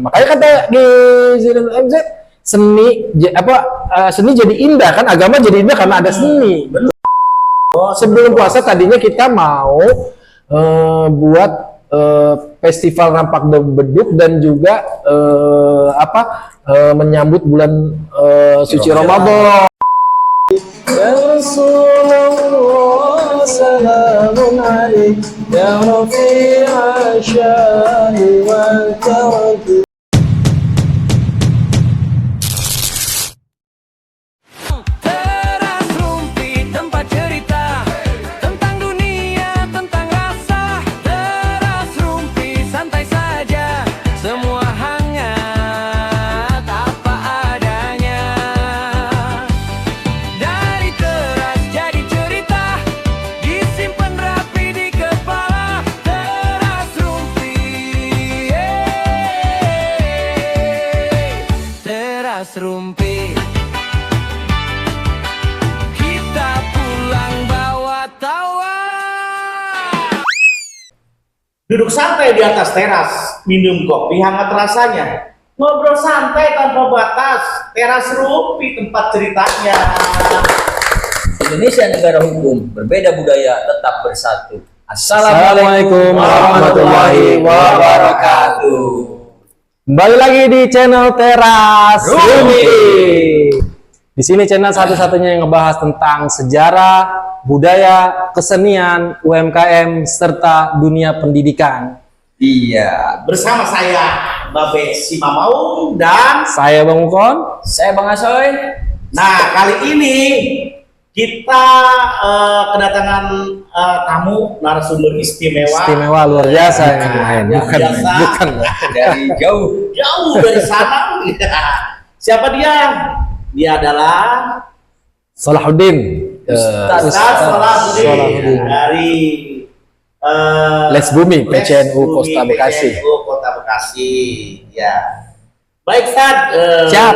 makanya kata di MZ seni jadi indah kan, agama jadi indah karena ada seni. Betul. Sebelum puasa tadinya kita mau buat festival rampak beduk dan juga menyambut bulan suci Ramadan. Ya Rasulullah salamun alaik ya rafi'a syahri wal karam. Rumpi kita pulang bawa tawa. Duduk santai di atas teras, minum kopi hangat rasanya, ngobrol santai tanpa batas, teras Rumpi tempat ceritanya. Indonesia negara hukum, berbeda budaya, tetap bersatu. Assalamualaikum warahmatullahi wabarakatuh. Kembali lagi di channel Teras Rumpi. Di sini channel satu-satunya yang ngebahas tentang sejarah, budaya, kesenian, UMKM serta dunia pendidikan. Iya, Bersama saya Babe Si Mamaung dan Saya Bang Ukon. saya Bang Asoy. nah kali ini kita kedatangan tamu narasumber istimewa. Istimewa luar biasa ini main. Bukan Dari jauh. Jauh dari sana. Siapa dia? Dia adalah Salahuddin. Ustaz Salahuddin dari Les Bumi, Les PCNU Bumi, Kota Bekasi. PCNU Kota Bekasi. Ya. Baik, Ustaz. Siap.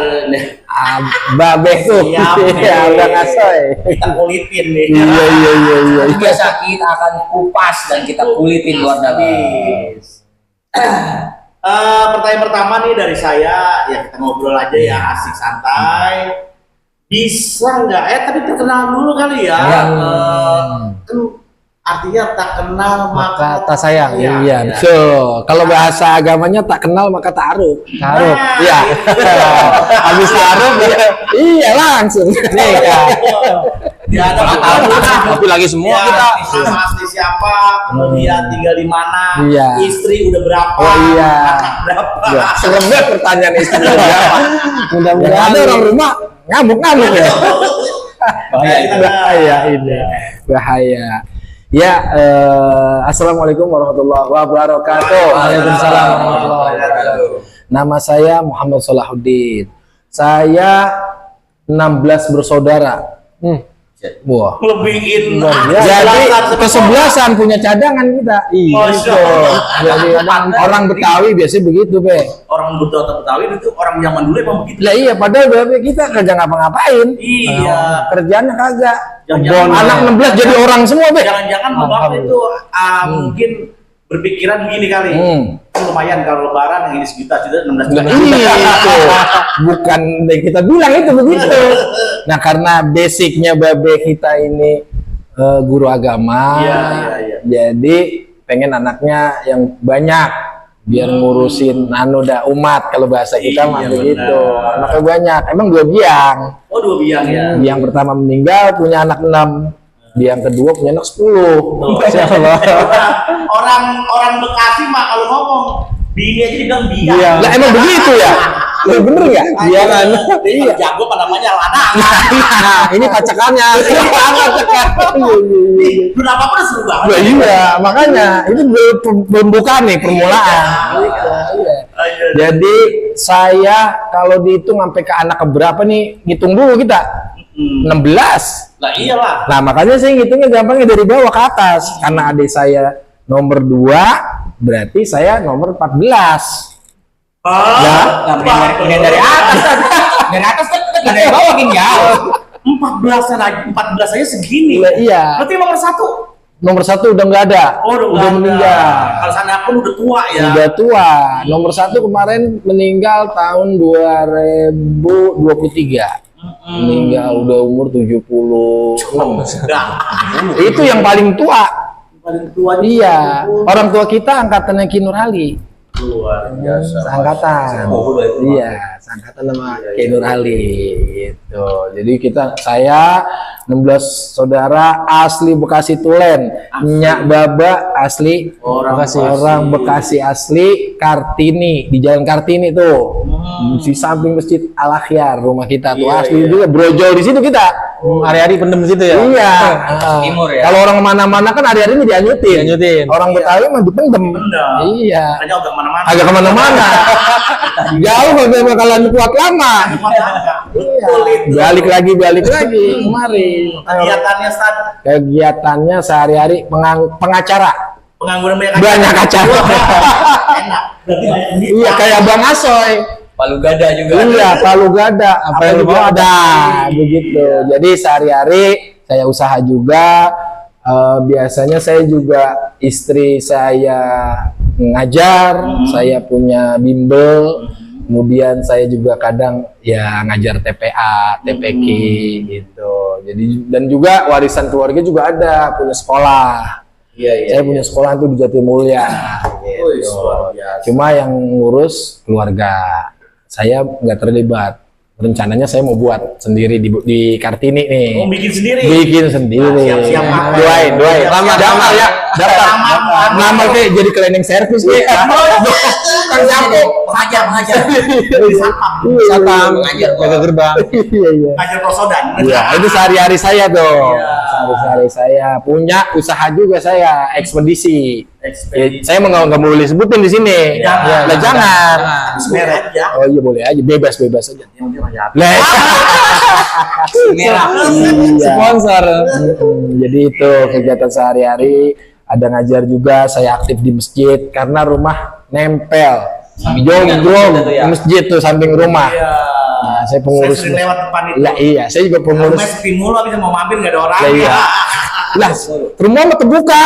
Babe tuh. Siap, Ya, Bang Asoy. kita kulitin nih. Iya. Biasa kita akan kupas dan kita kulitin luar dalam. Pertanyaan pertama nih dari saya, ya kita ngobrol aja ya, asik santai. Bisa nggak? Tapi terkenal dulu kali ya. Kan artinya tak kenal Maka tak sayang. Ya, Iya, betul. Kalau bahasa agamanya tak kenal maka ta'aruf. Ta'aruf. Nah. Iya. Habis ta'aruf iya langsung. Nih kan. Ya, ada Tapi lagi semua ya, kita. nama asli siapa, kemudian tinggal di mana, Iya. istri udah berapa, Oh iya. anak berapa. Ya, serem banget pertanyaan istri berapa. Mudah-mudahan ada orang rumah ngamuk-ngamuk ya. Bahaya ini. Bahaya. Ya, assalamualaikum warahmatullahi wabarakatuh. Waalaikumsalam warahmatullahi wabarakatuh. Nama saya Muhammad Salahuddin. Saya 16 bersaudara. Wah. Lebihin. Jadi kesebelasan punya cadangan kita. Iya. Jadi orang Betawi biasanya begitu, Be. Orang Betawi itu orang zaman dulu emang begitu. Lah iya, padahal Be, kita kagak ngapa-ngapain. Iya. Kerjaannya kagak. Jangan-jangan Anak 16 jadi orang semua, Be. Jangan-jangan bapak itu mungkin berpikiran begini kali. Kan lumayan kalau lebaran yang ini sejuta 16 juta. Itu bukan kita bilang itu begitu. Nah, karena basicnya Babe kita ini guru agama, Iya. jadi pengen anaknya yang banyak biar ngurusin umat, kalau bahasa kita mah Iya, begitu. benar. Anaknya banyak. Emang 2 biang. Oh, 2 biang ya. Biang pertama meninggal punya anak 6. Biang kedua punya anak 10. Insyaallah. Orang Bekasi mah kalau ngomong bini aja dibilang biang. Iya. Lah emang begitu ya? Lah bener nggak? Biangan. Iya. Jago pada namanya ladang. Nah, ini pacakannya. Kenapa pun seru banget. Nah, iya, makanya itu pembukaan nih, permulaan. Iya. Jadi saya kalau dihitung sampai ke anak keberapa nih, ngitung dulu kita. 16. Lah iyalah. Nah, makanya saya ngitungnya gampangnya dari bawah ke atas. Karena adik saya nomor 2, berarti saya nomor 14. Ya, Dari atas kan. Dari atas kan dari bawah makin jauh. 14 aja segini. Iya. Berarti nomor 1. nomor 1 udah nggak ada. Oh, udah meninggal. Kalau sana pun udah tua ya. Udah tua. Nomor 1 kemarin meninggal tahun 2023. Meninggal udah umur 76. Udah. Itu yang paling tua. Paling tua. Iya. Orang tua kita angkatannya Ki Nurhali. Luar biasa. Seangkatan. Iya, seangkatan sama Ki Nurhali gitu. Jadi saya 16 saudara asli Bekasi Tulen. Nyak Baba asli orang Bekasi asli Kartini, di Jalan Kartini tuh. Di samping Masjid Al Akhyar rumah kita tuh asli juga brojol di situ kita. Hari-hari pendem di situ ya. Iya. Timur ya. Kalau orang kemana-mana kan hari-hari ini dianyutin. Orang Betawi mah dipendem. Iya. Hanya udah kemana-mana. Agak kemana-mana. Jauh kalau kalian kuat lama. Balik lagi kemari. Kegiatannya Stan. Kegiatannya sehari-hari pengacara. Pengangguran Banyak acara. Enak. Berarti banyak duit. Iya kayak Bang Asoy. Palu Gada juga. Iya Palu Gada. Apa yang mau ada begitu. Jadi sehari-hari saya usaha juga. Biasanya saya juga istri saya ngajar, saya punya bimbel, kemudian saya juga kadang ya ngajar TPA, TPQ gitu. Jadi dan juga warisan keluarga juga ada, punya sekolah. Saya punya sekolah itu di Jatimulya. Gitu. Cuma yang ngurus keluarga, saya nggak terlibat. Rencananya saya mau buat sendiri di Kartini nih. Oh, bikin sendiri. Bikin sendiri. Siap-siap. Doain. Daftar ya. Daftar. Nama kayak jadi cleaning service nih. Kan siapa? Pengajar. Satpam. Jaga gerbang. Iya. Ngajar prosodan. Iya, itu sehari-hari saya tuh. Sehari-hari saya punya usaha juga saya, ekspedisi. Saya nggak boleh sebutin di sini. Jangan. Merah aja. Oh iya boleh aja, bebas aja. Lah. Merah. Sponsor. Jadi itu kegiatan sehari-hari. Ada ngajar juga, saya aktif di masjid karena rumah nempel. Jonggrong di masjid tuh samping rumah. Nah, saya pengurus. Saya sering lewat depan itu. Lah iya, saya juga pengurus. Rumah sepi mulu, bisa mau mampir nggak ada orang. Iya. Lah, rumah mah terbuka.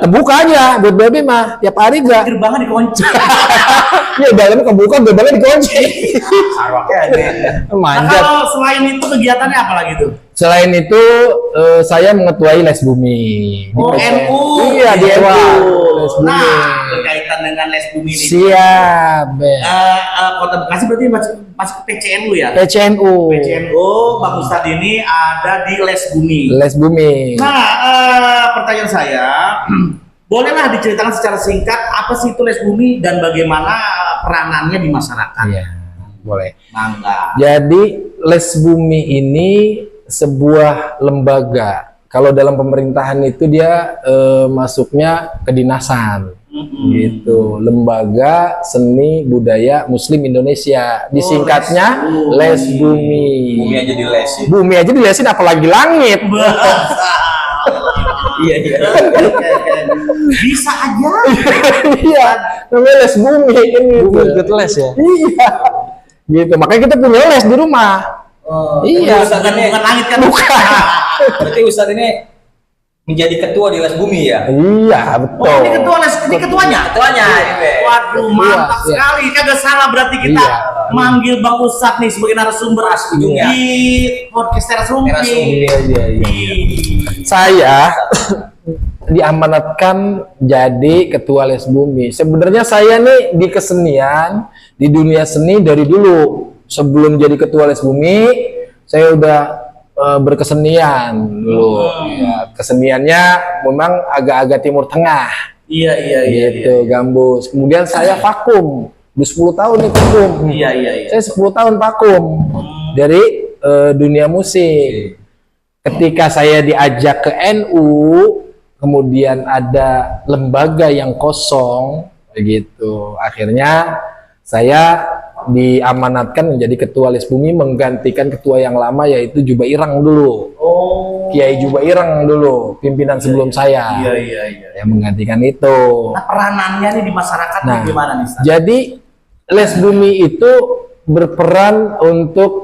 Terbuka aja buat baby mah tiap hari enggak. Gerbangnya dikunci. Ya dalamnya kebuka, gerbangnya dikunci. Nah, Manjat. kalau selain itu kegiatannya apa lagi tuh? Selain itu saya mengetuai Les Bumi di Oh, PCN. NU. Iya, di NU. Les Bumi. Nah, berkaitan dengan Les Bumi ini. Siap, Be. Kota Bekasi berarti masuk ke PCNU ya? PCNU. PCNU, Bang Ustadz ini ada di Les Bumi. Les Bumi. Nah, pertanyaan saya, bolehlah diceritakan secara singkat apa sih itu Les Bumi dan bagaimana peranannya di masyarakat? Iya, boleh. Mangga. Jadi Les Bumi ini sebuah lembaga. Kalau dalam pemerintahan itu dia masuknya kedinasan. Gitu, Lembaga Seni Budaya Muslim Indonesia, disingkatnya Les Bumi. Bumi aja dilesin. Bumi aja dilesin apalagi langit. Iya. Bisa aja. Iya, namanya Les Bumi ini. Bumi ikut les ya? Iya. Gitu, makanya kita punya les di rumah. Iya. Bukan langit kan? Bukan. Berarti Ustadz ini menjadi ketua di Les Bumi ya? Iya, betul. Oh, ini ketua les, ini ketuanya? Ketuanya ini. Waduh, mantap Iya. sekali. Kagak salah berarti kita Iya. manggil Bang Ustadz nih sebagai narasumber ujungnya. di podcast Teras Rumpi. Iya. Saya diamanatkan jadi ketua Les Bumi. Sebenarnya saya nih di kesenian, di dunia seni dari dulu. Sebelum jadi ketua Les Bumi, saya udah berkesenian dulu. Ya, keseniannya memang agak-agak Timur Tengah. Iya. Gitu, gambus. Kemudian saya vakum. Di 10 tahun nih vakum. Iya. Saya 10 tahun vakum dari dunia musik. Ketika saya diajak ke NU, kemudian ada lembaga yang kosong, begitu. Akhirnya saya diamanatkan menjadi ketua Les Bumi, menggantikan ketua yang lama yaitu Juba Irang dulu. Oh. Kiai Juba Irang dulu, pimpinan sebelum saya. Iya. Yang menggantikan itu. Nah, peranannya nih di masyarakat Nah, nih gimana nih, Ustadz? jadi Les Bumi itu berperan untuk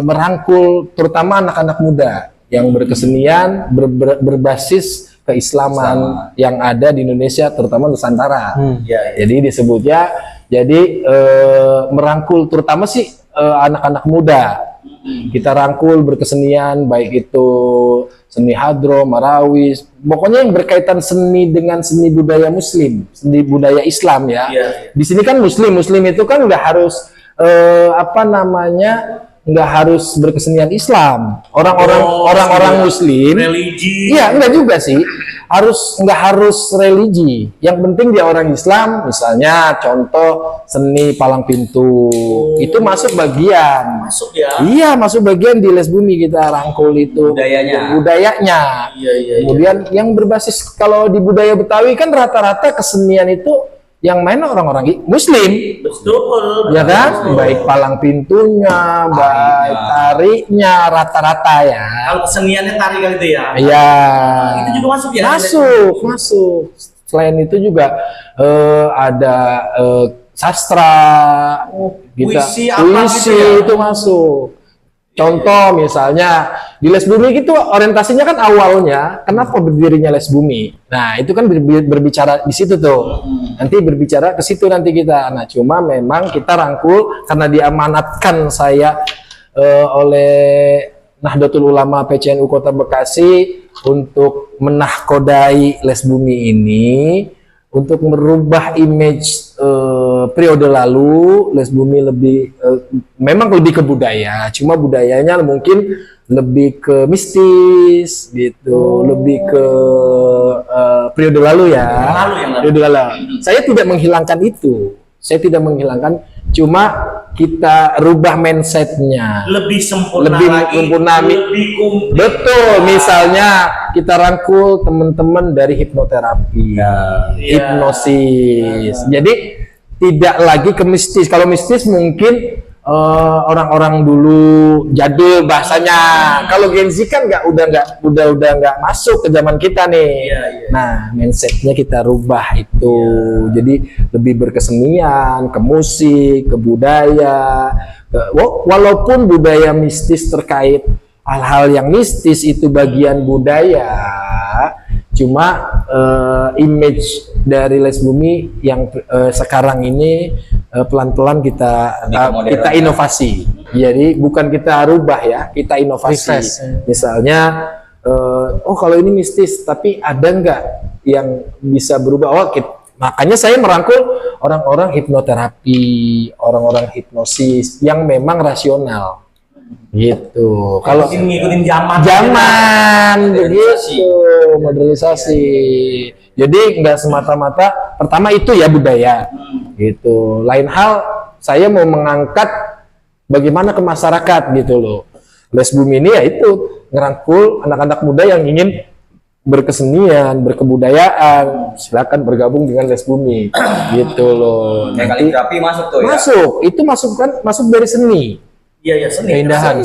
merangkul terutama anak-anak muda. yang berkesenian berbasis keislaman yang ada di Indonesia, terutama Nusantara. Jadi disebutnya merangkul terutama sih anak-anak muda. Kita rangkul berkesenian, baik itu seni hadro, marawis, pokoknya yang berkaitan seni dengan seni budaya Muslim, seni budaya Islam ya. Di sini kan Muslim itu kan nggak harus nggak harus berkesenian Islam. Orang-orang Muslim, religi. Iya, enggak juga sih. Nggak harus religi. Yang penting dia orang Islam, misalnya contoh seni palang pintu. Itu masuk bagian. Masuk ya. Iya, masuk bagian di Les Bumi kita rangkul itu. Budayanya. Iya. Kemudian yang berbasis kalau di budaya Betawi kan rata-rata kesenian itu yang main orang-orang Muslim, betul, ya kan? Baik palang pintunya, baik tarinya, rata-rata ya. Kalau keseniannya tari kali itu ya? Iya. Itu juga masuk ya? Masuk. Selain itu juga ada sastra, puisi gitu ya? Itu masuk. Contoh misalnya di Les Bumi itu orientasinya kan awalnya kenapa berdirinya Les Bumi. Nah itu kan berbicara di situ tuh. Nanti berbicara ke situ nanti kita. Nah cuma memang kita rangkul karena diamanatkan saya oleh Nahdlatul Ulama PCNU Kota Bekasi untuk menahkodai Les Bumi ini, untuk merubah image periode lalu. Les Bumi memang lebih ke budaya, cuma budayanya mungkin lebih ke mistis gitu, lebih ke periode lalu ya. Periode lalu. Saya tidak menghilangkan itu, cuma kita rubah mindsetnya. Lebih sempurna Betul, misalnya kita rangkul teman-teman dari hipnoterapi, hipnosis. Jadi tidak lagi ke mistis. Kalau mistis mungkin orang-orang dulu jadul bahasanya. Kalau Gen Z kan udah nggak masuk ke zaman kita nih. Nah, mindsetnya kita rubah itu. Jadi lebih berkesenian, ke musik, ke budaya. Walaupun budaya mistis terkait hal-hal yang mistis itu bagian budaya, cuma image dari Les Bumi yang sekarang ini pelan-pelan kita inovasi. Jadi bukan kita rubah ya, kita inovasi. Misalnya, kalau ini mistis, tapi ada nggak yang bisa berubah? Makanya saya merangkul orang-orang hipnoterapi, orang-orang hipnosis yang memang rasional. Gitu. Kalau ngikutin zaman begitu, modernisasi. Jadi nggak semata-mata pertama itu ya budaya. Gitu. Lain hal saya mau mengangkat bagaimana ke masyarakat gitu loh. Les Bumi ini ya itu ngerangkul anak-anak muda yang ingin berkesenian, berkebudayaan, silakan bergabung dengan Les Bumi. Gitu loh. Kaligrafi masuk tuh ya. Masuk dari seni. Iya, seni. Keindahan.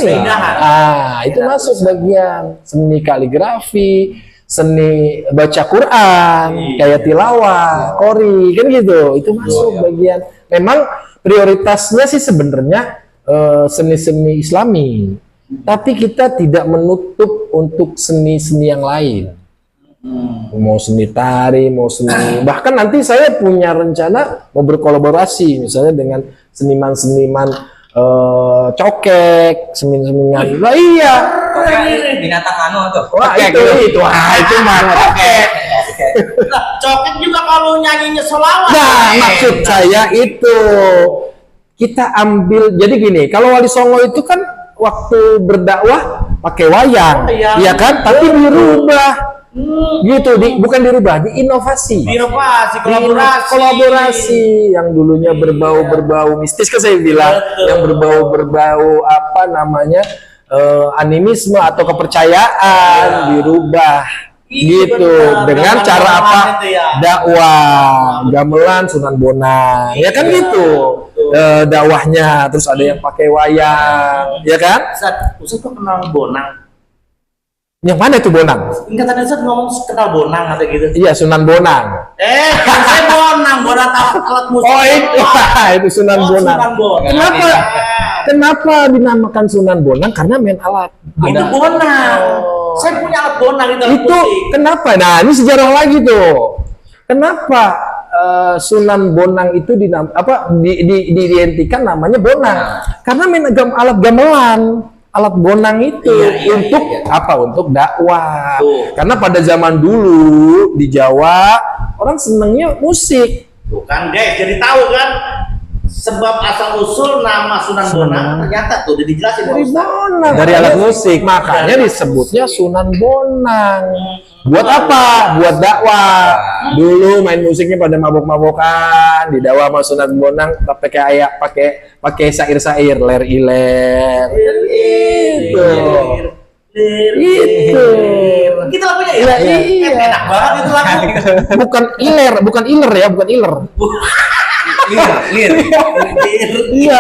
Itu masuk bagian seni kaligrafi, seni baca Quran, kayak tilawah, qori, kan gitu. Itu masuk bagian. Memang prioritasnya sih sebenarnya seni-seni Islami. Tapi kita tidak menutup untuk seni-seni yang lain. Mau seni tari, mau seni, bahkan nanti saya punya rencana mau berkolaborasi misalnya dengan seniman-seniman cokek, seniman. Lah iya. Binatang anu tuh. Wah, itu mah cokek. Cokek juga kalau nyanyinya selawat. Nah, maksud saya itu kita ambil, jadi gini, kalau Wali Songo itu kan waktu berdakwah pakai wayang, ya kan? Tapi dirubah. Gitu, bukan dirubah, diinovasi. Kolaborasi yang dulunya berbau mistis kan saya bilang, yang berbau apa namanya animisme atau kepercayaan dirubah. Gitu, dengan cara apa? Dakwah, gamelan, Sunan Bonang, ya kan gitu. Dakwahnya, terus ada yang pakai wayang, ya kan? Ustaz kok kenal Bonang? Yang mana itu Bonang? Enggak, tadi Ustaz ngomong kenal Bonang atau gitu. Iya, Sunan Bonang. Saya Bonang, alat musik. Oh, itu Sunan Bonang. Kenapa? Kenapa dinamakan Sunan Bonang? Karena main alat. Itu bonang. Saya punya alat bonang itu. Itu kenapa? Nah, ini sejarah lagi tuh. Kenapa Sunan Bonang itu dihentikan namanya Bonang? Karena main alat gamelan. Alat bonang itu untuk apa? Untuk dakwah. Karena pada zaman dulu di Jawa orang senengnya musik. Tuh kan guys, jadi tahu kan sebab asal usul nama Sunan Bonang ternyata tuh udah dijelasin Dari Bonang. Dari alat musik. Makanya disebutnya Sunan Bonang. Buat apa? Buat dakwah. Dulu main musiknya pada mabok-mabokan, di dakwah sama Sunan Bonang pakai syair-syair, ler iler. Itu. Itu. Kita lagunya ya? Iya. Enak banget itu lagu. Bukan iler ya, bukan iler. Lir. Iya.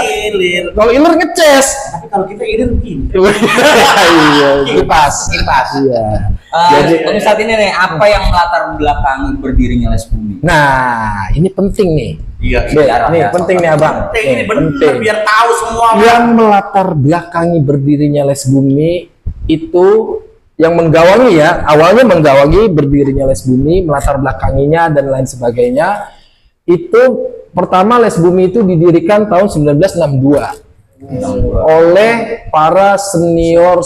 Kalau iler ngeces. Tapi kalau kita ilir begini. Iya. Kipas. Iya. Jadi untuk saat ini nih, apa yang melatar belakangi berdirinya Les Bumi? Nah, ini penting nih. Iya. Nih, penting nih Abang. Ini bener Penting. biar tahu semua. Yang melatar belakangi berdirinya Les Bumi itu yang menggawangi ya, awalnya menggawangi berdirinya Les Bumi, melatar belakanginya dan lain sebagainya. Itu pertama Les Bumi itu didirikan tahun 1962 oleh para senior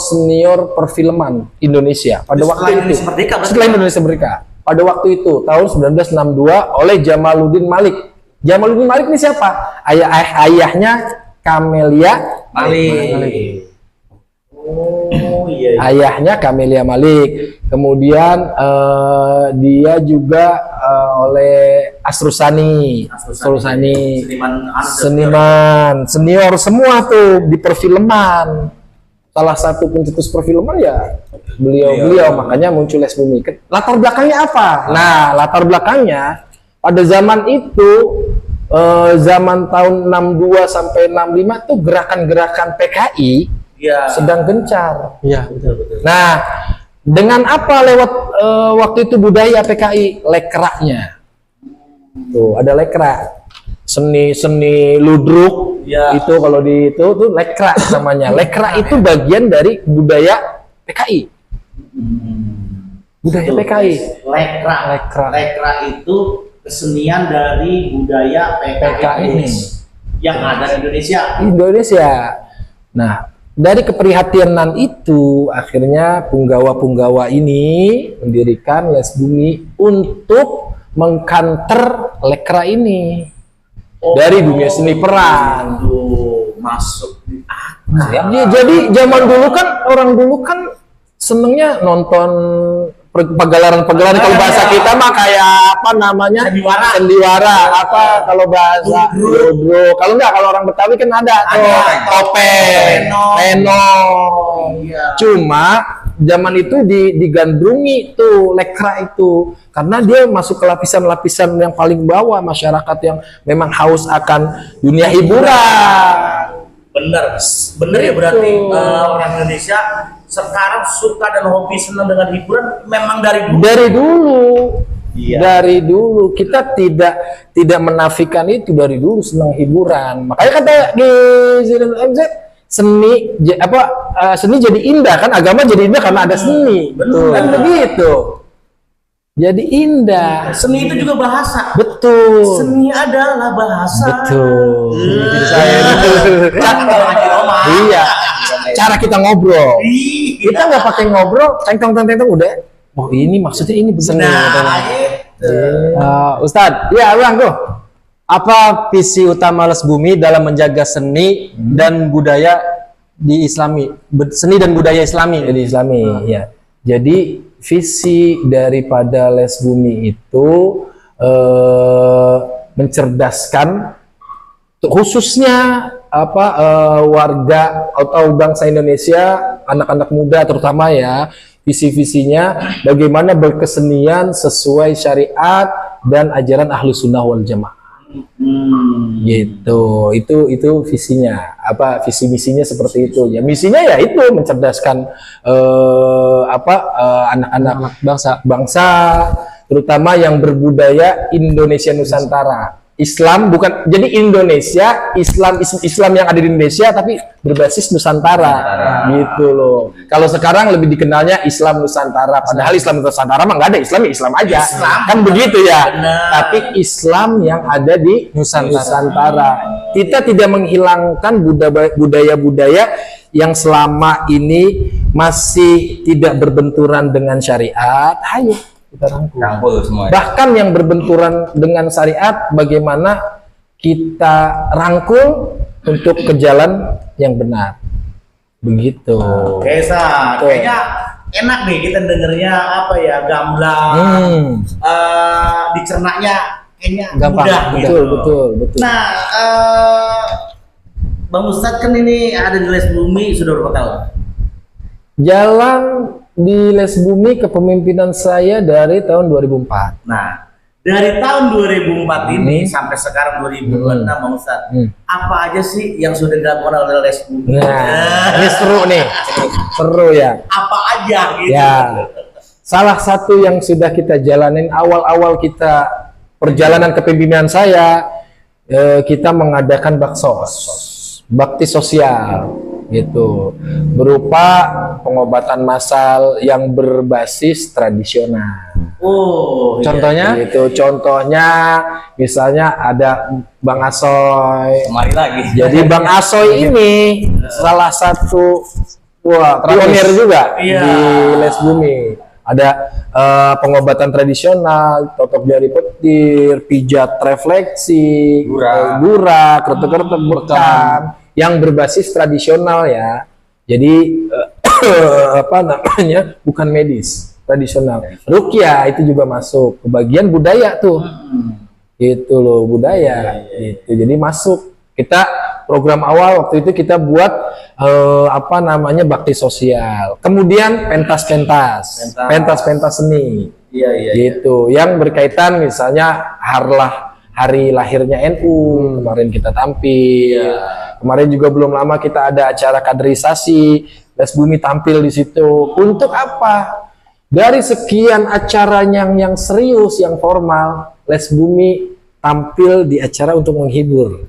perfilman Indonesia pada waktu itu. Setelah Indonesia Merdeka. Pada waktu itu tahun 1962 oleh Jamaluddin Malik. Jamaluddin Malik ini siapa? Ayahnya Camelia Malik. Oh iya. Ayahnya Camelia Malik. Kemudian dia juga oleh Asrusani. Seniman senior semua tuh di perfilman. Salah satu pencetus perfilman ya beliau. Makanya muncul Les Bumi. Latar belakangnya apa? Nah, latar belakangnya pada zaman itu zaman tahun 62 sampai 65 tuh gerakan-gerakan PKI sedang gencar. Iya, betul. Nah, dengan apa lewat waktu itu budaya PKI? Lekraknya. Tuh, ada lekrak. Seni ludruk. Itu kalau di itu tuh lekrak namanya. Lekrak itu bagian dari budaya PKI. Budaya PKI. Lekrak itu kesenian dari budaya PKI yang ada di Indonesia. Nah, dari keprihatinan itu akhirnya punggawa-punggawa ini mendirikan Les Bumi untuk mengkanter lekra ini dari dunia seni peran. Masuk. Jadi zaman dulu kan orang dulu kan senengnya nonton pagelaran kalau bahasa kita mah kayak apa namanya sendiwara apa kalau bahasa ludruk. Kalau orang Betawi kan ada tuh topeng, lenong. Cuma zaman itu digandrungi tuh lekra itu karena dia masuk ke lapisan-lapisan yang paling bawah masyarakat yang memang haus akan dunia hiburan. Bener ya berarti orang Indonesia sekarang suka dan hobi senang dengan hiburan memang dari dulu. Dari dulu kita tidak menafikan itu, dari dulu senang hiburan. Makanya kata di MZ seni jadi indah kan, agama jadi indah karena ada seni. Betul. Kan begitu. Jadi indah. Seni itu juga bahasa. Betul. Seni adalah bahasa. Betul. Iya. Cara kita ngobrol. Kita nggak pakai ngobrol, teng-teng udah. Oh ini maksudnya ini benar. Ustadz, ya Bang tuh. apa visi utama Les Bumi dalam menjaga seni dan budaya di Islami, seni dan budaya Islami? Ya. Jadi visi daripada Les Bumi itu mencerdaskan khususnya warga atau bangsa Indonesia, anak-anak muda terutama ya, visi-visinya bagaimana berkesenian sesuai syariat dan ajaran Ahlus Sunnah wal Jamaah. Gitu, itu visinya, visi misinya seperti itu ya. Misinya ya itu mencerdaskan anak-anak bangsa terutama yang berbudaya Indonesia Nusantara. Islam bukan jadi Indonesia, Islam yang ada di Indonesia tapi berbasis Nusantara gitu loh. Kalau sekarang lebih dikenalnya Islam Nusantara, padahal Islam Nusantara mah nggak ada, Islam ya Islam aja. Kan begitu ya. Tapi Islam yang ada di Nusantara. Kita tidak menghilangkan budaya-budaya yang selama ini masih tidak berbenturan dengan syariat. Ayo kita Rangkul semua. bahkan yang berbenturan dengan syariat bagaimana kita rangkul untuk ke jalan yang benar begitu. Oke, Sa. Betul. Kayaknya enak nih kita dengernya apa ya, gamblang, dicernanya kayaknya Gampang, mudah gitu. betul. Nah, Bang Ustadz kan ini ada di Les Bumi sudah berapa tahun? Jalan di Les Bumi kepemimpinan saya dari tahun 2004. Nah, dari tahun 2004 ini sampai sekarang 2026, Bang Ustadz, apa aja sih yang sudah dilakukan oleh Les Bumi? Nah, ini seru nih, seru ya. Apa aja gitu? Ya, salah satu yang sudah kita jalanin awal-awal kita perjalanan kepemimpinan saya, kita mengadakan bakti sosial gitu, berupa pengobatan massal yang berbasis tradisional. Oh, Contohnya, gitu. Contohnya, misalnya ada Bang Asoy. Kemari lagi. Jadi Bang Asoy ini salah satu pionir juga di Les Bumi. Ada pengobatan tradisional, totok jari petir, pijat refleksi, gura, kretek-kretek bekam, yang berbasis tradisional ya. Jadi apa namanya, bukan medis, tradisional. Ruqyah itu juga masuk ke bagian budaya tuh. Itu loh, budaya. Gitu. Jadi masuk. Kita program awal waktu itu kita buat apa namanya, bakti sosial. Kemudian pentas seni. Gitu. Yang berkaitan misalnya hari lahirnya NU, kemarin kita tampil. Kemarin juga belum lama kita ada acara kaderisasi, Les Bumi tampil di situ. Untuk apa? Dari sekian acaranya yang serius, yang formal, Les Bumi tampil di acara untuk menghibur.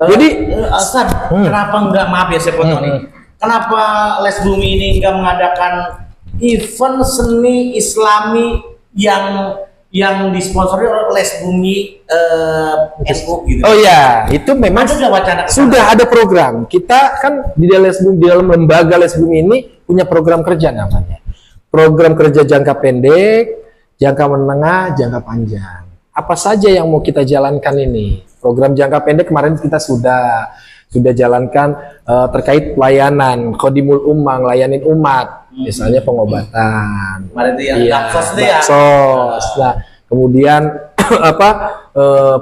Jadi, Ustadz, kenapa enggak, maaf ya saya potong nih, kenapa Les Bumi ini enggak mengadakan event seni Islami yang disponsori oleh Les Bumi NU gitu? oh ya, itu memang Ada nggak wacana kesana? sudah ada program. Kita kan di Les Bumi, di dalam lembaga Les Bumi ini punya program kerja namanya. Program kerja jangka pendek, jangka menengah, jangka panjang. Apa saja yang mau kita jalankan ini? Program jangka pendek kemarin kita sudah jalankan terkait pelayanan, Khodimul Ummah, layanin umat, misalnya pengobatan. Kemarin itu yang Baksos itu ya? Baksos. Nah, kemudian apa,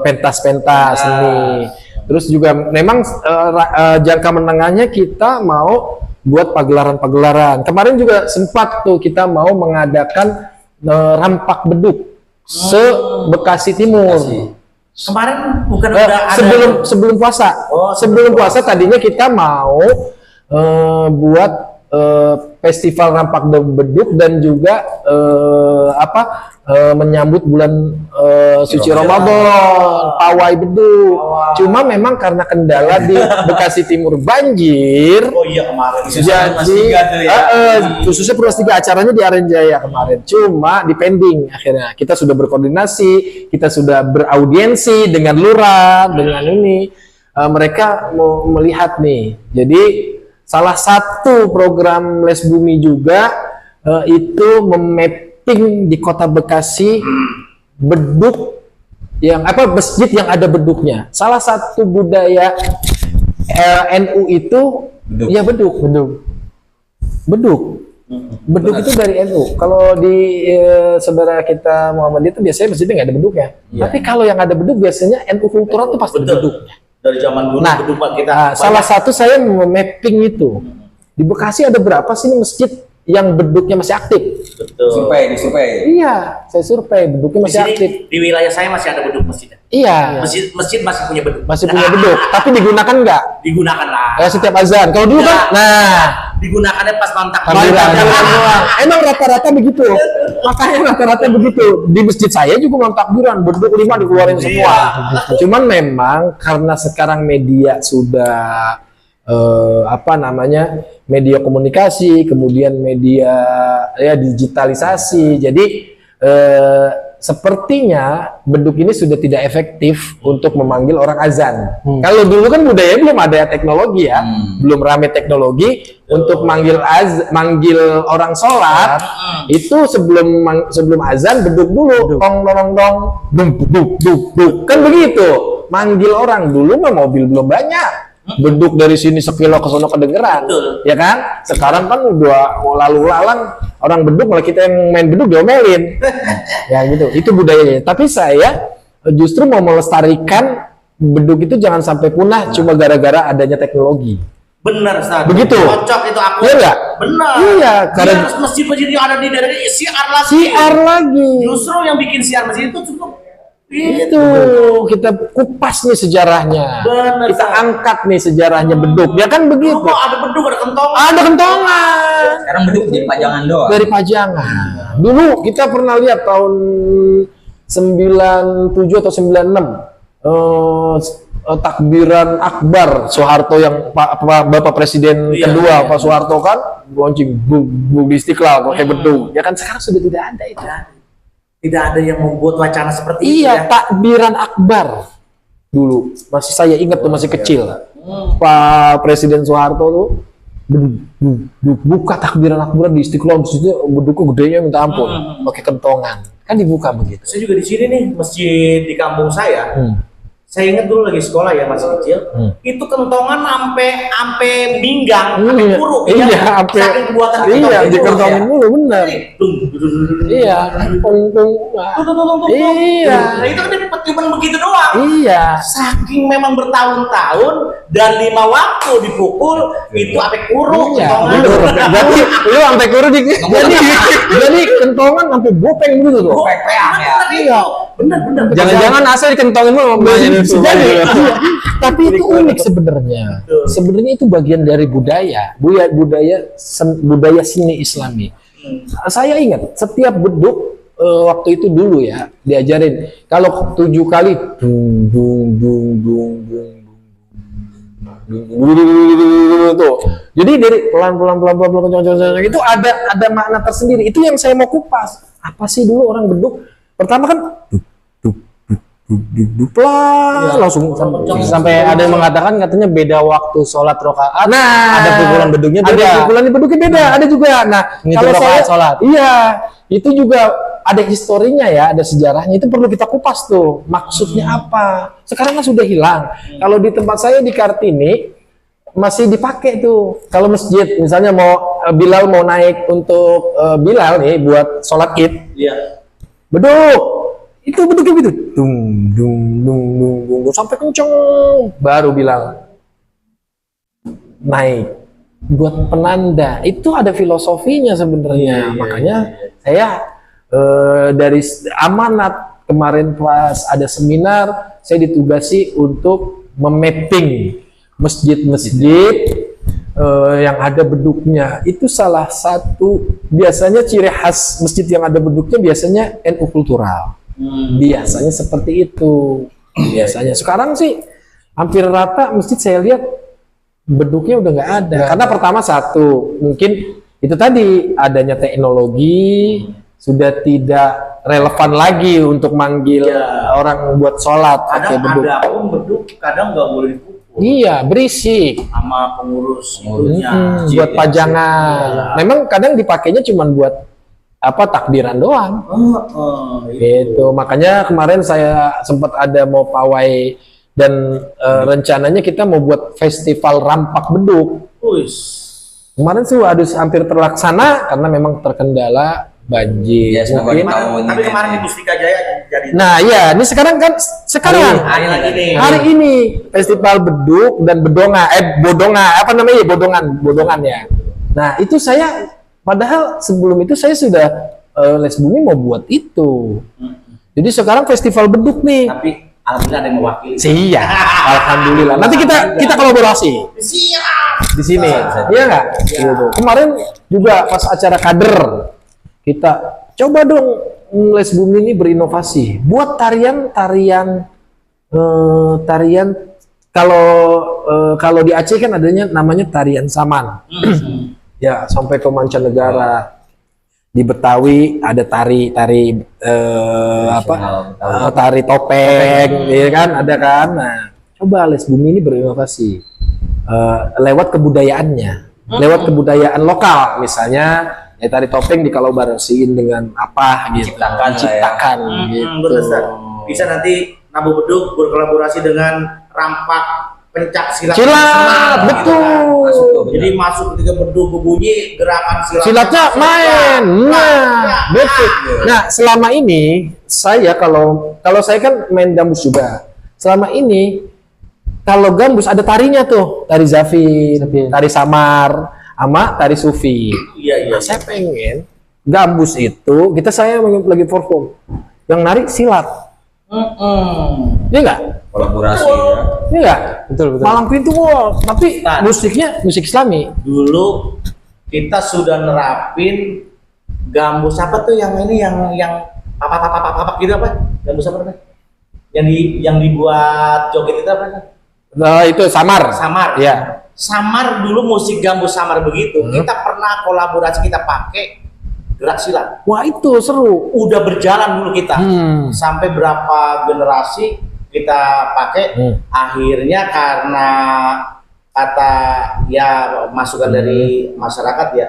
pentas-pentas ini. Terus juga memang jangka menengahnya kita mau buat pagelaran-pagelaran. Kemarin juga sempat tuh kita mau mengadakan rampak beduk se-Bekasi Timur. Kemarin bukan udah ada Sebelum puasa. Oh, sebelum puasa tadinya kita mau buat festival rampak beduk dan juga menyambut bulan suci Ramadan, pawai beduk. Cuma memang karena kendala di Bekasi Timur banjir. Oh iya, kemarin. Jadi khususnya Purwas 3 acaranya di Arenjaya kemarin. Cuma di pending akhirnya. Kita sudah berkoordinasi, kita sudah beraudiensi dengan lurah, dengan ini. Mereka mau melihat nih. Jadi salah satu program Les Bumi juga itu memapping di Kota Bekasi beduk yang masjid yang ada beduknya. Salah satu budaya NU itu beduk. Ya beduk. Beduk itu dari NU. Kalau di saudara kita Muhammadiyah itu biasanya masjidnya nggak ada beduknya. Tapi kalau yang ada beduk biasanya NU kultural itu pasti ada beduknya. Dari zaman dulu Nah, beduk kita. salah satu saya memapping itu. Di Bekasi ada berapa sih masjid yang beduknya masih aktif? Betul. Survei. Iya, saya survei beduknya Di masih sini, aktif. di wilayah saya masih ada beduk masjid. Iya, Masjid masih punya beduk. masih punya beduk, tapi digunakan nggak? Digunakan lah. Ya setiap azan. Kalau dulu kan, nah digunakannya pas nontak. Takbiran doang. Emang rata-rata begitu. Makanya rata-rata begitu. Di masjid saya juga mau takbiran, beduk 5 dikeluarin semua. Cuman memang karena sekarang media sudah media komunikasi, kemudian media ya digitalisasi. Jadi sepertinya beduk ini sudah tidak efektif untuk memanggil orang azan. Kalau dulu kan budaya belum ada teknologi ya, belum rame teknologi untuk manggil orang sholat. Itu sebelum azan beduk dulu, tong dong dong, duk kan begitu. Manggil orang dulu mah mobil belum banyak. Beduk dari sini sekilo ke sono kedengeran, ya kan? Sekarang kan udah lalu lalang orang beduk, malah kita yang main beduk diomelin, ya gitu. Itu budayanya. Tapi saya justru mau melestarikan beduk itu jangan sampai punah cuma gara-gara adanya teknologi. Benar, Ustaz. Begitu. Cocok itu aku. Iya nggak? Benar. Iya, karena masjid-masjid yang ada di daerah ini siar lagi. Justru yang bikin siar masjid itu cukup. Itu kita kupas nih sejarahnya. Bener, Kita angkat nih sejarahnya beduk. Ya kan begitu. Kok ada beduk, ada kentongan. Ada kentongan. Sekarang beduk jadi pajangan doang. Dari pajangan. Dulu kita pernah lihat tahun 97 atau 96 takbiran akbar Soeharto yang Bapak Presiden kedua Pak Soeharto kan launching di Istiqlal pakai beduk. Ya kan sekarang sudah tidak ada itu. Tidak ada yang membuat wacana seperti itu Iya, ya. takbiran akbar dulu. Masih saya ingat tuh masih kecil. Pak Presiden Soeharto tuh buka takbiran akbar di Istiqlal, maksudnya beduknya gedenya minta ampun, pakai kentongan. Kan dibuka begitu. Saya juga di sini nih, masjid di kampung saya. Saya ingat dulu lagi sekolah ya masih kecil, itu kentongan ampe minggang, ampe kuruk ya. Iya, ampe saking buatan iya, dikentongin ya. mulu bener. Iya, pung. Iya. Nah itu kan cuma begitu doang. Iya. Saking memang bertahun-tahun dan 5 waktu dipukul itu ampe kuruk Iya, kentongan. bener. Jadi lu sampai kurus jadi kentongan sampai bopeng gitu tuh. Peang ya. Iya, bener. Jangan-jangan asal dikentongin mulu sama mbaknya Jadi, Indonesia. tapi itu unik sebenarnya. Sebenarnya itu bagian dari budaya seni Islami. Saya ingat setiap beduk waktu itu dulu ya diajarin kalau 7 kali tuh. Jadi dari pelan itu ada makna tersendiri. Itu yang saya mau kupas. Apa sih dulu orang beduk? Pertama kan langsung Sampai ada yang mengatakan katanya beda waktu sholat rokaat. Nah, ada pukulan beduknya beda. Ada pukulan beduknya beda, ada juga. Nah, Ngitung kalau rakaat saya sholat. Iya, itu juga ada historinya ya, ada sejarahnya. Itu perlu kita kupas tuh. Maksudnya apa? Sekarang kan sudah hilang. Kalau di tempat saya di Kartini masih dipakai tuh. Kalau masjid misalnya mau Bilal mau naik untuk Bilal nih buat sholat Id. Iya. Beduk. Itu beduknya gitu. Dung sampai kenceng baru bilang naik buat penanda. Itu ada filosofinya sebenarnya. Makanya saya dari amanat kemarin pas ada seminar saya ditugasi untuk memapping masjid-masjid yang ada beduknya. Itu salah satu biasanya ciri khas masjid yang ada beduknya biasanya NU kultural. Biasanya seperti itu. Biasanya sekarang sih hampir rata masjid saya lihat beduknya udah nggak ada. Karena pertama satu mungkin itu tadi adanya teknologi sudah tidak relevan lagi untuk manggil orang buat sholat pakai Kadang beduk. ada pun beduk, kadang nggak boleh dipukul Iya, berisik. sama pengurus itunya. Buat pajangan. Memang kadang dipakainya cuma buat takbiran doang. Gitu. Makanya kemarin saya sempat ada mau pawai dan rencananya kita mau buat festival rampak beduk. Kemarin sih hampir terlaksana karena memang terkendala banjir. Ya, semoga Mungkin. di tahun Tapi kemarin di Mustika Jaya jadi Nah, iya, ini sekarang hari lagi nih. hari ini festival beduk dan bodongan ya. Nah, itu saya padahal sebelum itu saya sudah Les Bumi mau buat itu. Jadi sekarang festival beduk nih. Tapi alhamdulillah ada yang mewakili. Iya, alhamdulillah. Nanti kita kolaborasi. Siap. di sini. Iya nggak? Gitu. Kemarin juga pas acara kader kita coba dong Les Bumi ini berinovasi buat tarian kalau di Aceh kan adanya namanya tarian saman. Ya, sampai ke mancanegara. Di Betawi ada tari tari topeng, ya kan, ada kan. Nah, coba Les Bumi ini berinovasi lewat kebudayaannya, lewat kebudayaan lokal, misalnya ya tari topeng dikolaborasiin dengan apa gitu, ciptakan gitu. Bisa nanti Nabu Beduk berkolaborasi dengan rampak pencak silat, betul. Jadi masuk ketika beduk berbunyi, gerakan silatnya main. Betul. Nah, selama ini saya kalau saya kan main gambus juga. Selama ini kalau gambus ada tarinya tuh, tari Zafin, tari Samar, sama tari Sufi. Iya. Nah, saya pengen gambus itu saya lagi perform yang narik silat. Iya nggak? Kolaborasi ya. Iya nggak? Betul. Malang Pintu tapi musiknya musik Islami. Dulu kita sudah nerapin gambus apa tuh yang ini yang apa gitu apa? Gambus apa namanya? Yang dibuat joget itu apa? Nah, itu Samar. Iya. Samar dulu musik gambus Samar begitu. Kita pernah kolaborasi, kita pakai gerak silat. Wah, itu seru. Udah berjalan dulu kita. Sampai berapa generasi kita pakai. Akhirnya karena kata ya masukan dari masyarakat ya,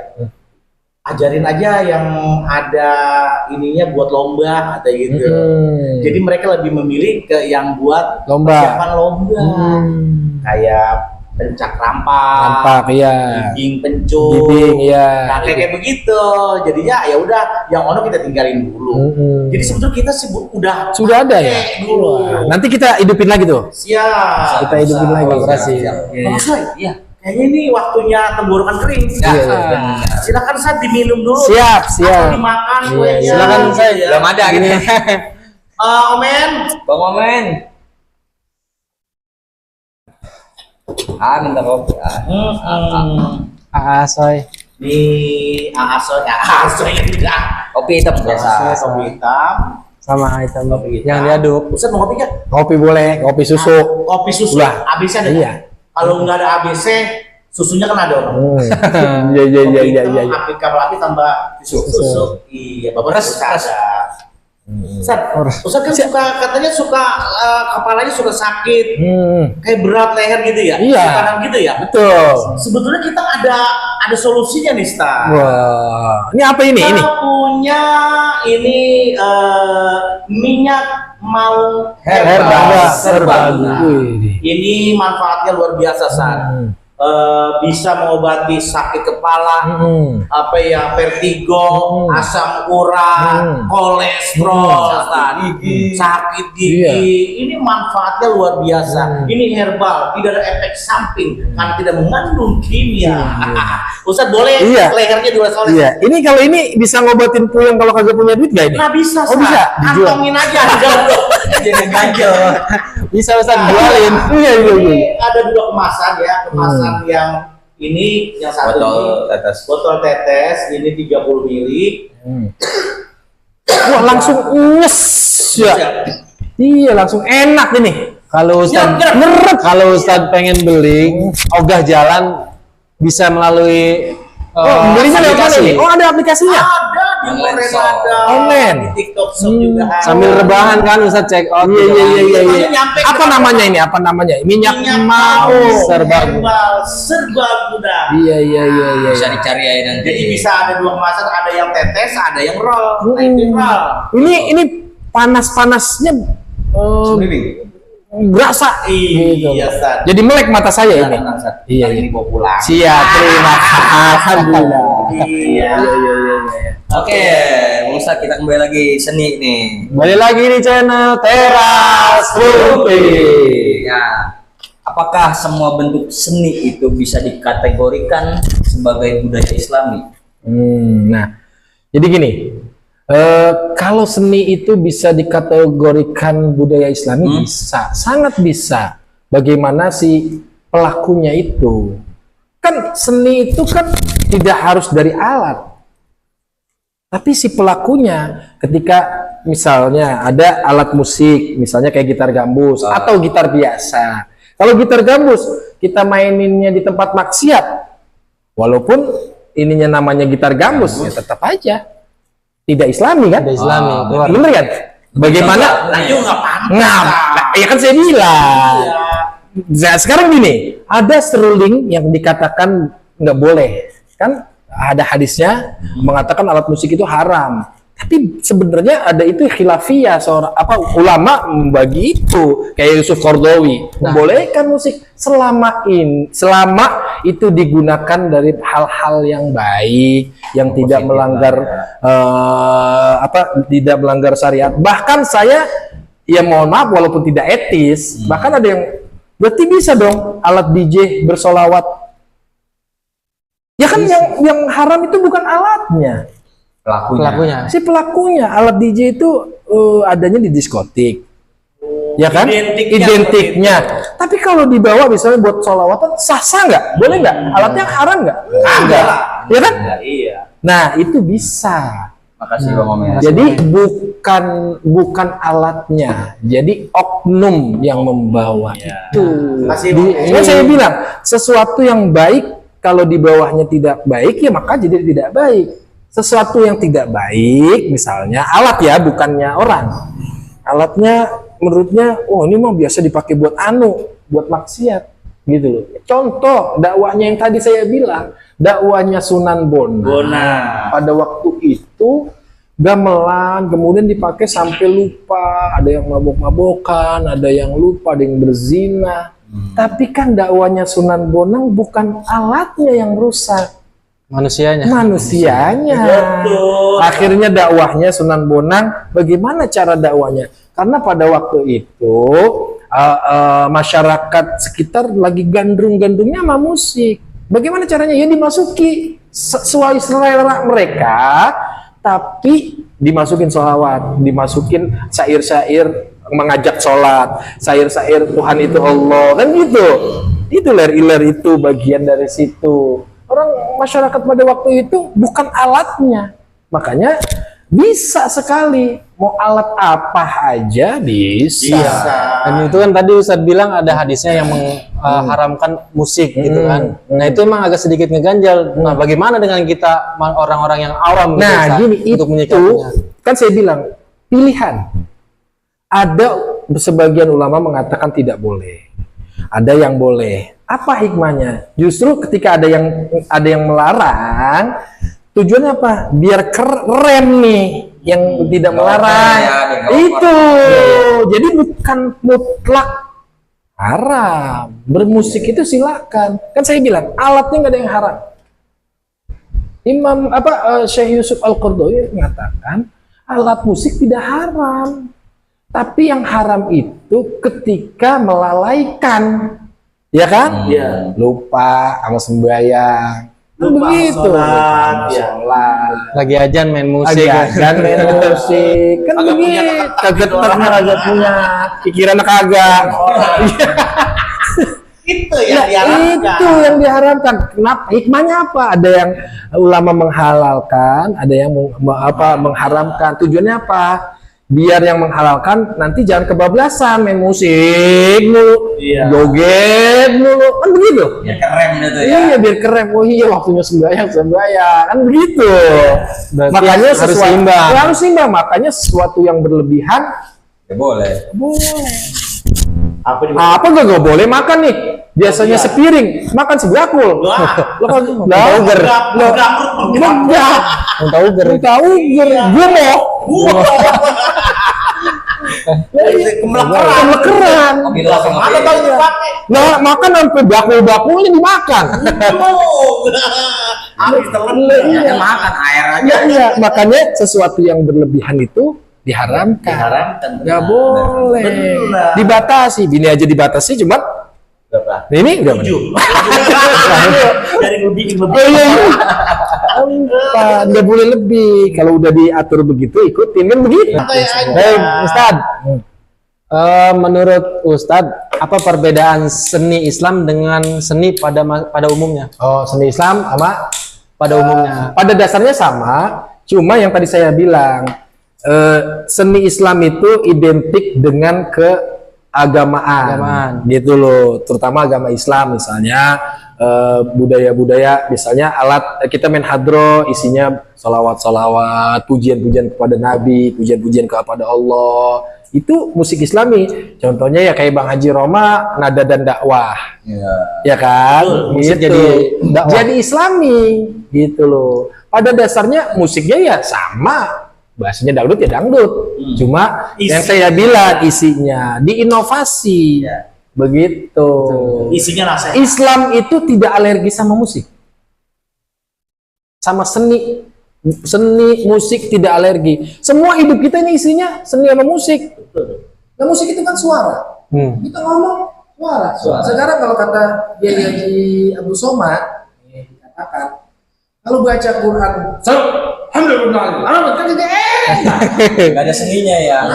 ajarin aja yang ada ininya buat lomba atau gitu. Jadi mereka lebih memilih ke yang buat persiapan lomba. Kayak pencak rampak, iya. Giging pencuk, iya. nah, kayak begitu. Jadinya ya udah, yang ono kita tinggalin dulu. Jadi sebetulnya kita sudah ada ya dulu. Wah, nanti kita hidupin lagi tuh. Siap. Kita hidupin lagi. Kolaborasi. Iya. Kayaknya ini waktunya tenggorokan kering. Silakan saya diminum dulu. Siap. Atau dimakan kuenya. Silakan saya. Belum ada gitu. Omen. Bang Omen. Minta kopi. Asoy. Di asoy juga. Kopi hitam biasa. Kopi hitam. Sama item Kopi hitam. yang diaduk. Ustaz mau kopi nggak? Kopi boleh, kopi susu. Kopi susu. Udah. ABC ada. Iya. Kalau nggak ada ABC, susunya kan ada orang. Iya. Api kapal api tambah susu. Iya, bapak ada. Ustaz kan katanya suka kepalanya suka sakit, kayak berat leher gitu ya, Iya. kanan gitu ya. Betul. Sebetulnya kita ada solusinya nih, Star. Wah, ini apa ini? Kita punya ini minyak maung Herbal. serbaguna. Ini manfaatnya luar biasa, Sar. Bisa mengobati sakit kepala, vertigo, asam urat, kolesterol, sakit gigi. Ini manfaatnya luar biasa. Ini herbal, tidak ada efek samping karena tidak mengandung kimia. Ustaz boleh lehernya dua soal. Iya. Ini kalau ini bisa ngobatin puyeng kalau kagak punya duit gak ini? Nah bisa, Oh, bisa dijual. kantongin aja, jangan ganjel. Bisa Ustaz jualin. Iya. Ini ada dua kemasan ya, kemasan yang ini yang satu botol tetes ini 30 mili. Wah, langsung nyes ya. Iya, langsung enak ini. Kalau Ustaz pengen beli ogah jalan bisa melalui belinya lewat mana aplikasi. nih? Oh, ada aplikasinya. Ada di Online ada, Online. di TikTok Shop juga ada. Sambil rebahan kan Ustaz check out. Iya. Nyampe Apa ke- namanya ini? Apa namanya? Minyak maung Serbaguna. Serbaguna. Iya. Bisa dicari aja nanti. Jadi bisa ada dua kemasan, ada yang tetes, ada yang roll. Nah, itu roll. Ini panas-panasnya berasa. Iya, Ustaz. Jadi melek mata saya ini. Iya. Ini bawa pulang. Siap, terima kasih. Alhamdulillah. Iya. Oke, Ustaz kita kembali lagi seni nih. Kembali lagi di channel Teras Rumpi. Ya, apakah semua bentuk seni itu bisa dikategorikan sebagai budaya Islami? Nah, jadi gini, kalau seni itu bisa dikategorikan budaya Islami, bisa, sangat bisa. Bagaimana si pelakunya itu Kan seni itu kan tidak harus dari alat. Tapi si pelakunya ketika misalnya ada alat musik, misalnya kayak gitar gambus atau gitar biasa. Kalau gitar gambus kita maininnya di tempat maksiat, walaupun ininya namanya gitar gambus, ya tetap aja tidak Islami kan? Tidak Islami, keluar. Bener kan? Bagaimana? Ayo nggak pantas. Ya kan saya bilang. Nah, sekarang gini, ada seruling yang dikatakan nggak boleh, kan? Ada hadisnya mengatakan alat musik itu haram. Tapi sebenarnya ada itu khilafiyah, seorang ulama membagi itu, kayak Yusuf Qaradawi membolehkan musik selama itu digunakan dari hal-hal yang baik, yang tidak melanggar tidak melanggar syariat. Bahkan saya ya mohon maaf walaupun tidak etis, bahkan ada yang berarti bisa dong alat DJ bersolawat. Ya kan yang haram itu bukan alatnya, Pelakunya. si pelakunya. Alat DJ itu adanya di diskotik, ya kan? Identiknya. Tapi kalau dibawa misalnya buat sholawatan, sah nggak? Boleh nggak? Alatnya haram nggak? Enggak, ya kan? Iya. Nah itu bisa. Makasih Bang Omer. Jadi bukan alatnya, jadi oknum yang membawa itu. Kan saya bilang sesuatu yang baik kalau di bawahnya tidak baik ya maka jadi tidak baik. Sesuatu yang tidak baik misalnya alat ya bukannya orang. Alatnya menurutnya ini mah biasa dipakai buat buat maksiat gitu loh. Contoh dakwahnya yang tadi saya bilang, dakwahnya Sunan Bonang. Pada waktu itu gamelan kemudian dipakai sampai lupa, ada yang mabok-mabokan, ada yang lupa, ada yang berzina. Tapi kan dakwanya Sunan Bonang bukan alatnya yang rusak, manusianya. Betul. Akhirnya dakwahnya Sunan Bonang, bagaimana cara dakwahnya? Karena pada waktu itu masyarakat sekitar lagi gandrung-gandrungnya sama musik. Bagaimana caranya? Ya dimasuki sesuai selera mereka, tapi dimasukin sholawat, dimasukin syair-syair mengajak sholat, syair-syair Tuhan itu Allah, kan gitu. Itu ler-iler itu bagian dari situ. Orang masyarakat pada waktu itu bukan alatnya, makanya bisa sekali mau alat apa aja bisa. Dan itu kan tadi Ustadz bilang ada hadisnya yang mengharamkan musik gitu kan. Nah itu emang agak sedikit ngeganjal. Nah bagaimana dengan kita orang-orang yang awam gitu, Nah gini untuk itu menyikapinya? kan saya bilang pilihan. Ada sebagian ulama mengatakan tidak boleh, ada yang boleh. Apa hikmahnya? Justru ketika ada yang melarang, tujuannya apa? Biar keren nih yang tidak melarang. Itu. Jadi bukan mutlak haram. Bermusik itu silakan. Kan saya bilang alatnya nggak ada yang haram. Syekh Yusuf Al-Qaradawi mengatakan alat musik tidak haram. Tapi yang haram itu ketika melalaikan, ya kan? Iya. Lupa sama sembahyang. Begitu. Sholat. Lagi ajan main musik. Ajan main musik. Kan begitu. Kagak punya pikiran kagak. Itu yang diharapkan. Itu yang diharapkan. Kenapa? Hikmahnya apa? Ada yang ulama menghalalkan, ada yang mengharamkan. Tujuannya apa? Biar yang menghalalkan nanti jangan kebablasan main musik mulu, joget mulu, kan begitu? Ya keren itu ya. Iya biar keren. Oh iya waktunya sembahyang kan begitu. Makanya harus sesuatu seimbang. harus seimbang. Makanya sesuatu yang berlebihan Ya boleh. boleh. Apa Nggak boleh makan nih? Biasanya sepiring, makan sebakul. Lo kan Uger. Muntah uger. Gue mau. Kemelekeran. Mana tahu dipakai? Nah, makan sampai bakul-bakulnya dimakan. Habis telan Iya. Makan air aja. Iya, makanya sesuatu yang berlebihan itu diharamkan. Diharamkan. Nggak boleh. Benar. Dibatasi. Bini aja dibatasi, cuma Berapa? ini udah 7. Dari lebih. Oh iya. Nggak boleh lebih. Kalau udah diatur begitu, ikutin kan begitu. Santai aja. Baik, Ustadz. Menurut Ustadz, apa perbedaan seni Islam dengan seni pada umumnya? Oh, seni Islam sama Pada umumnya. pada dasarnya sama, cuma yang tadi saya bilang seni Islam itu identik dengan keagamaan, gitu loh, terutama agama Islam misalnya budaya-budaya, misalnya alat kita main hadroh isinya salawat-salawat, pujian-pujian kepada Nabi, pujian-pujian kepada Allah, itu musik Islami. Contohnya ya kayak Bang Haji Roma, nada dan dakwah. Ya kan? Musik Gitu. jadi dakwah. Jadi Islami gitu loh. Pada dasarnya musiknya ya sama. Bahasanya dangdut ya dangdut. Cuma yang saya bilang isinya diinovasi. Begitu. Isinya nasihat. Islam itu tidak alergi sama musik. Sama seni. Seni, musik tidak alergi. Semua hidup kita ini isinya seni sama musik. Nah, musik itu kan suara. Kita ngomong suara. Sekarang kalau kata Kiai Haji Abdul Somad, dikatakan kalau baca Quran, alhamdulillah, kan tidak Gak ada seninya ya.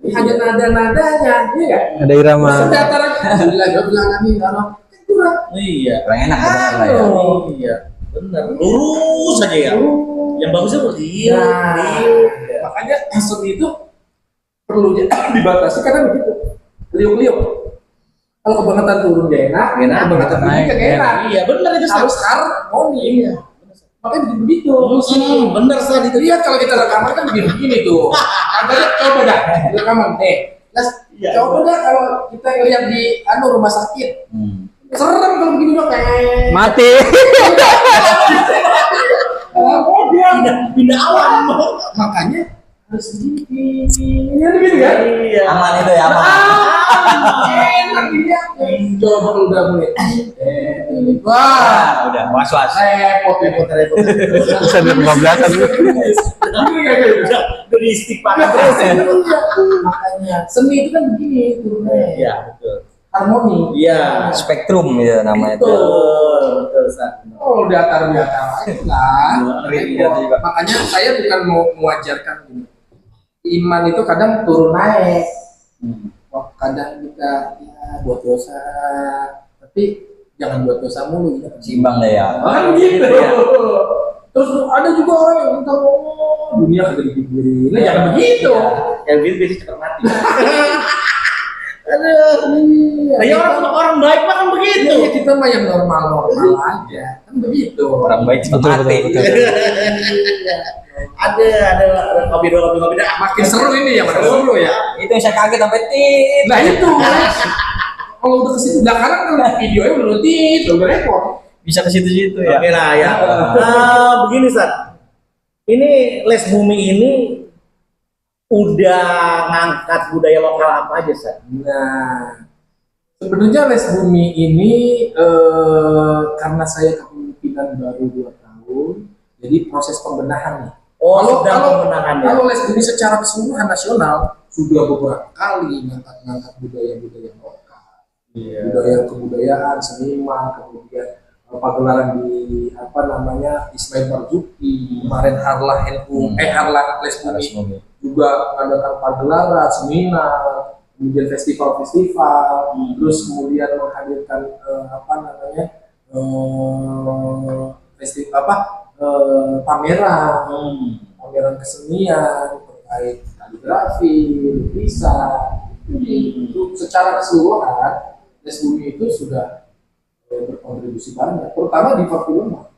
ada nada-nadanya, iya. Ada irama. Dataran, alhamdulillah, kan kurang. Iya. Kurang enak benar lah ya. Iya. Benar. Lurus aja ya. Yang bagusnya iya. Makanya seni itu perlu dibatasi karena begitu. Liuk-liuk. Kalau kebangetan turun gak enak, kebangetan naik gak enak. Iya, benar itu Harus harmoni. Iya. Makanya begitu. Bener San itu. Lihat kalau kita rekaman kan begini tuh. Katanya coba dah rekaman. Coba dah kalau kita ngeliat di rumah sakit. Serem kalau begini dong kayak Mati. Pindah alam. Makanya harus begini. Ini begini kan? Iya. Aman itu ya, aman. Enak dia. Coba kalau udah mulai. Wah, Udah, was-was. repot. Bisa ada 15-an. Udah istighfar terus ya. Makanya seni itu kan begini turunnya. Iya, betul. Harmoni. Iya. Spektrum ya namanya itu. Betul, San. Oh, datar aja lah. Iya, juga. Makanya saya bukan mau mewajarkan ini. Iman itu kadang turun naik. Kadang kita ya, buat dosa, tapi jangan buat dosa mulu. Gitu. Seimbang deh ya. Kan gitu. Terus ada juga orang yang minta dunia kagak dipikirin. Nah, jangan begitu. Yang gitu biasanya cepat mati. Aduh, Ya orang baik mah kan begitu. Iya, kita mah yang normal aja. Kan begitu. Orang baik cepat mati. Ada kopi dua. Makin seru ini ya, makin seru ya. Itu yang saya kaget sampai tit. Nah itu. Kalau udah kesitu, sekarang kalau videonya udah tit, udah repot. Bisa ke situ-situ ya. Oke lah ya. Begini Sat. Ini Les Bumi ini udah ngangkat budaya lokal apa aja Sat? Nah, sebenarnya Les Bumi ini karena saya kepemimpinan baru 2 tahun, jadi proses pembenahan nih. Sedang pembenahan ya. Kalau Les Bumi secara keseluruhan nasional sudah beberapa kali ngangkat budaya-budaya lokal, budaya kebudayaan, seniman, kemudian pagelaran di Ismail Marzuki, kemarin Harlah Les Bumi juga mengadakan pagelaran, seminar, kemudian festival-festival, terus kemudian menghadirkan pameran kesenian terkait kaligrafi, lukisan. Itu secara keseluruhan Les Bumi itu sudah berkontribusi banyak, terutama di perfilman.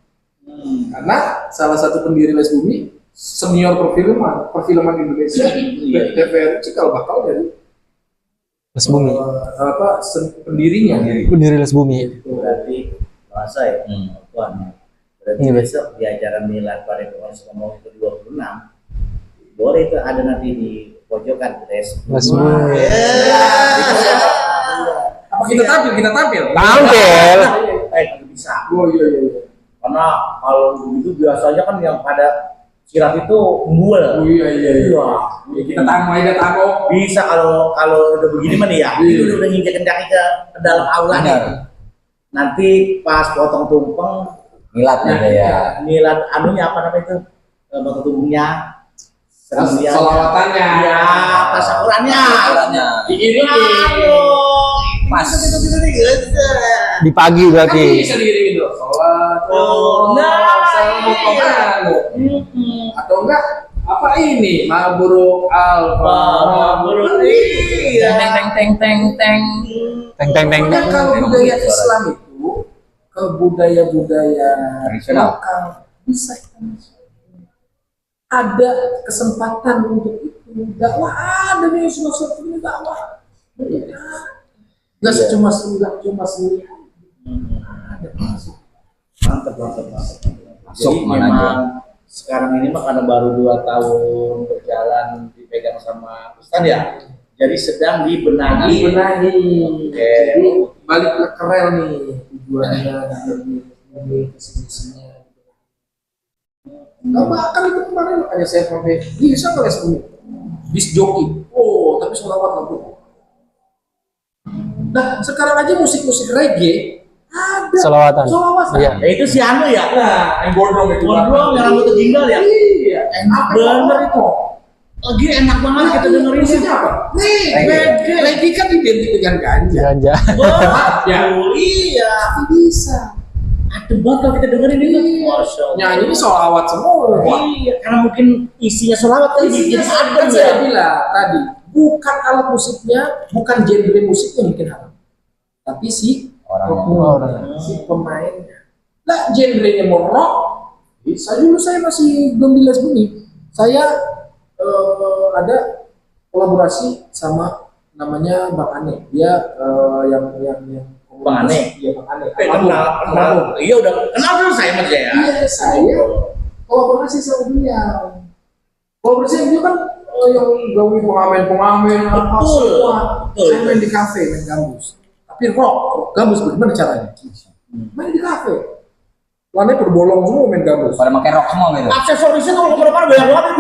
Karena salah satu pendiri Les Bumi senior perfilman Indonesia, TVRI cikal bakal dari Les Bumi. pendirinya. Pendiri Les Bumi. Berarti masa ya, Tuan. Berarti Iya, besok di acara milad pada ngomong itu 26, boleh itu ada nanti di pojokan Les Les Bumi. Apa kita tampil? Tampil. Bisa. Oh iya. Karena kalau begitu biasanya kan yang pada kirap itu unggul. Oh iya. Kita tamu. Bisa kalau udah begini mah nih ya. Itu udah nginjekin kaki ke dalam aula nih. Nanti pas potong tumpeng Milad gitu ya. milad anunya apa namanya itu? Potong tumpengnya Selawatannya. Iya, tasakurannya. Tasakurannya. Pas. Di pagi berarti. Bisa diiringin dulu. Sholat. Atau enggak apa ini? Mabruk alfa. Mabruk. Iya. Teng teng teng teng. Teng teng teng. Makanya kalau budaya Islam itu ke budaya-budaya Tradisional. lokal bisa kita masukin. Ada kesempatan untuk itu. Dakwah ada nih semua ini dakwah. Nggak cuma seni. Ada masuk. Mantap. Masuk Jadi mana memang aja. sekarang ini mah karena baru 2 tahun berjalan dipegang sama Ustaz ya. Jadi sedang dibenahi. Oke. Jadi balik ke rel nih tujuannya dari visi-misinya. Nggak bakal itu kemarin makanya saya sampai bisa nggak les bis joki. Oh tapi sholawat lagu. Nah sekarang aja musik-musik reggae ada Selawatan. Iya. Ya itu si Anu ya. Nah, yang gondrong itu. Gondrong yang rambutnya jinggal ya. Iya. Enak bener itu. Lagi enak banget kita dengerin musiknya apa? Reggae. Reggae kan identik dengan ganja. Ganja. Wah, Ya. iya. Tapi bisa. Adem banget kalau kita dengerin itu. Masya Allah. Nyanyi ini sholawat semua. Iya, karena mungkin isinya sholawat kan Isinya jadi adem kan ya. saya bilang tadi, bukan alat musiknya, bukan genre musiknya yang bikin haram, tapi si Orangnya. si pemainnya. Nah, genrenya mau rock, bisa dulu saya masih belum jelas bunyi. Saya ada kolaborasi sama namanya Bang Ane. Dia yang Bang Ane? Iya Bang Ane. Kenal. Iya udah kenal dulu saya sama dia ya. Iya saya kolaborasi sama dia. Kolaborasi sama dia kan yang gawe pengamen apa Betul. semua. Betul. Saya main di kafe, main gambus. Tapi rock gambus bagaimana caranya? Main di kafe. Lantai berbolong semua main gambus. Pada pakai rok semua gitu. Aksesorisnya kalau kemana-mana banyak banget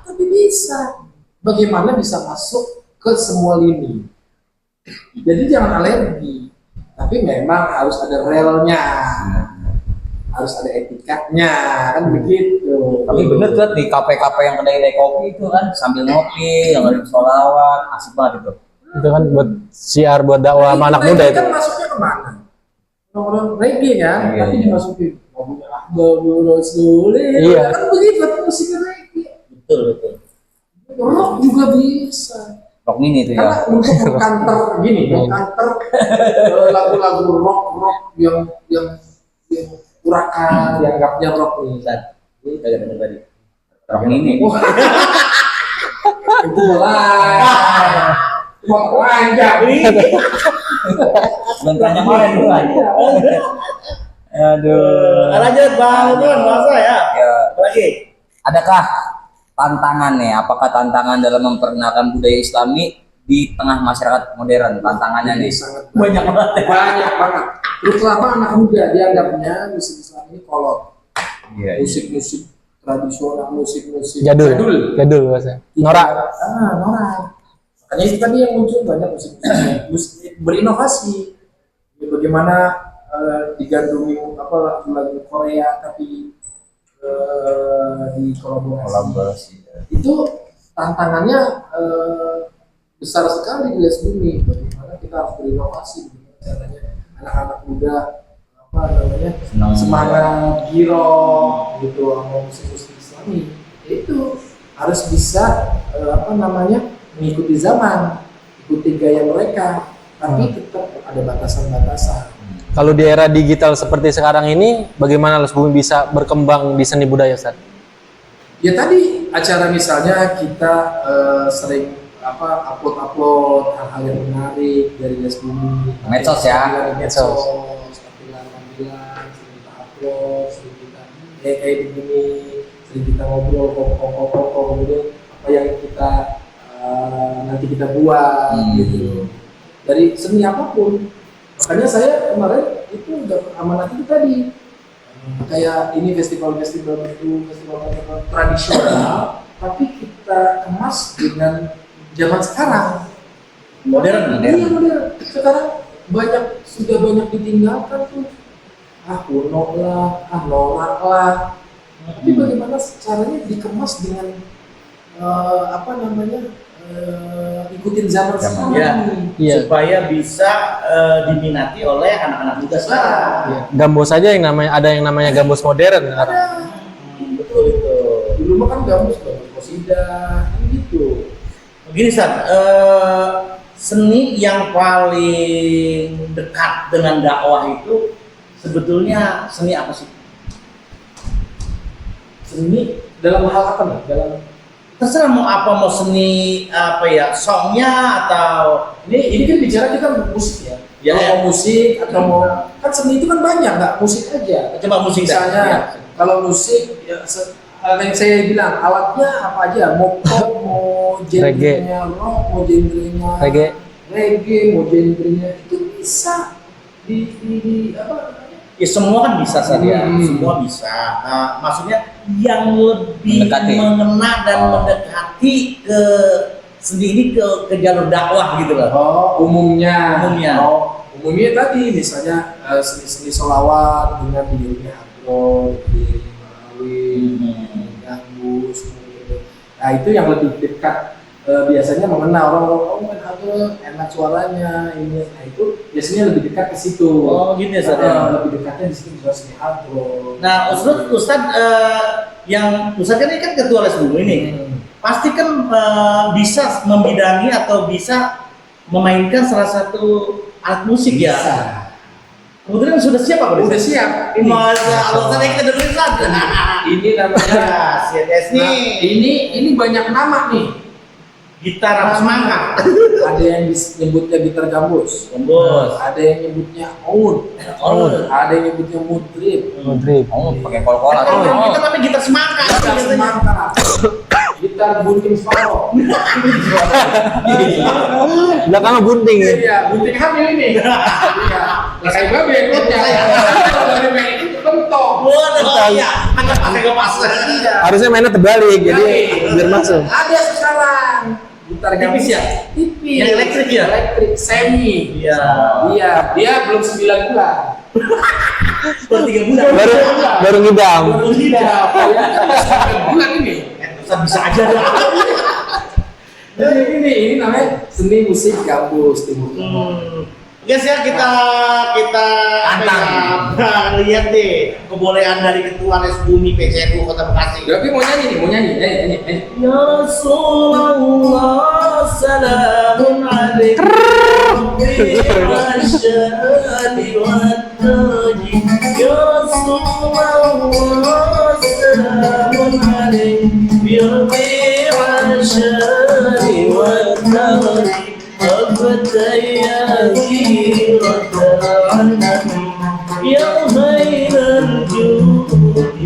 Tapi bisa. Bagaimana bisa masuk ke semua lini? Jadi jangan alergi. Tapi memang harus ada relnya. Harus ada etikanya, kan begitu. Tapi bener tuh di kafe-kafe yang kedai kopi itu kan sambil ngopi, yang ada sholawat, asik banget itu. Itu kan buat siar buat dakwah sama anak muda itu. Kan masuknya kemana? Orang reggae kan, Iya, tapi iya. dimasukin ngomongnya Ahmadu Rasulullah. Iya. Kan begitu kan musiknya reggae. Betul. Rock juga bisa. Rock mini itu Karena ya. untuk mengkanter gini, mengkanter lagu-lagu rock yang urakan dianggapnya rock nih. Ini kagak denger tadi. Rock mini. Wah, itu mulai. Mau panjang nih. Belum tanya kemarin tuh aja. Aduh. Lanjut Bang Gun, masa ya? Ya. Apa lagi? Adakah tantangan nih? Apakah tantangan dalam memperkenalkan budaya Islami di tengah masyarakat modern? Tantangannya nih Sangat banyak banget. banyak banget. Terutama anak muda dianggapnya musik Islam ini kolot. Iya. Musik-musik tradisional, musik-musik Jadul bahasa. Norak. Norak. Makanya itu tadi yang muncul banyak musik berinovasi. Ya, bagaimana digandrungi lagu Korea tapi di kolaborasi. Itu tantangannya besar sekali di Les Bumi. Bagaimana kita harus berinovasi, bagaimana caranya anak-anak muda semangat giro gitu sama musik-musik Islami itu harus bisa mengikuti zaman, ikuti gaya mereka, tapi tetap ada batasan-batasan. Kalau di era digital seperti sekarang ini, bagaimana Les Bumi bisa berkembang di seni budaya, Ustaz? Ya tadi acara misalnya kita sering upload hal-hal yang menarik dari Les Bumi. Medsos ya. Medsos. Tampilan, sering kita upload, sering kita kayak begini, sering kita ngobrol, kemudian apa yang kita nanti kita buat gitu. Dari seni apapun. Makanya saya kemarin itu udah amanat itu tadi. Kayak ini festival tradisional, tapi kita kemas dengan zaman sekarang. Modern. Iya modern. Sekarang sudah banyak ditinggalkan tuh. Kuno lah, norak lah, Tapi bagaimana caranya dikemas dengan ikutin zaman sekarang. Ya, Iya. supaya bisa diminati oleh anak-anak muda sekarang. Iya. Gambus saja yang namanya ada yang namanya gambus modern sekarang. Betul itu. Dulu mah kan gambus kosida kan gitu. Begini San, seni yang paling dekat dengan dakwah itu sebetulnya seni apa sih? Seni dalam hal apa nih? Dalam Terserah mau apa, mau seni apa ya, songnya atau ini kan bicara kita musik ya. Ya, Kalau ya. mau musik atau mau kan seni itu kan banyak, nggak musik aja. coba musik Misalnya dah. Ya. kalau musik ya yang saya bilang alatnya apa aja, mau pop, mau genrenya rock, mau genrenya reggae, mau genrenya itu bisa di apa namanya? Ya semua kan bisa saja, semua bisa. Nah, maksudnya yang lebih Mendekati. mengena dan mendekati ke sendiri ke jalur dakwah gitu loh. Umumnya. Umumnya. Umumnya tadi misalnya seni solawat dengan videonya upload di Malawi, gambus, gitu. Nah itu yang lebih dekat biasanya mengenal orang main hadroh, enak suaranya ini. Nah itu biasanya lebih dekat ke situ. Oh gitu ya saudara. Lebih dekatnya di situ juga seni hadroh. Nah, Ustadz yang Ustadz kan ini kan ketua les dulu ini. Pasti kan bisa membidangi atau bisa memainkan salah satu alat musik ya. Bisa. Kemudian sudah siap apa? Udah siap. Masa alasannya kita dengerin saja. Ini namanya. Ya, CTS Nah, nih. ini banyak nama nih. Gitar apa semangat? Ada yang nyebutnya gitar gambus, Gambus. ada yang nyebutnya oud, ada yang nyebutnya mudrip, Oh, pakai kol-kolan. Kita namanya gitar semangat. gitar semangka, gitar bunting sparo. Belakangnya bunting ya. Iya, bunting hamil ini. Iya, saya babe ikutnya. Kalau dari main itu bentok. Waduh, iya. Angkat pakai kepas. Iya. Harusnya mainnya terbalik jadi biar masuk. Ada sekarang gitar Tipis ya? Tipis. Yang elektrik ya? Elektrik semi. Iya. Iya, dia belum 9 bulan. Baru 3 bulan. Baru ngidam. Tidak. 9 bulan ini. Bisa aja dah. Jadi ini namanya seni musik gambus Timur Tengah. Guys ya kita lihat deh kebolehan dari ketua les bumi PCNU Kota Bekasi. Tapi mau nyanyi. Ya Rasulullah salamun alaikum bi'asyadi wa'ataji. Ya Rasulullah salamun alaikum bi'asyadi wa'ataji. يا غيرة عنك يا خير الجود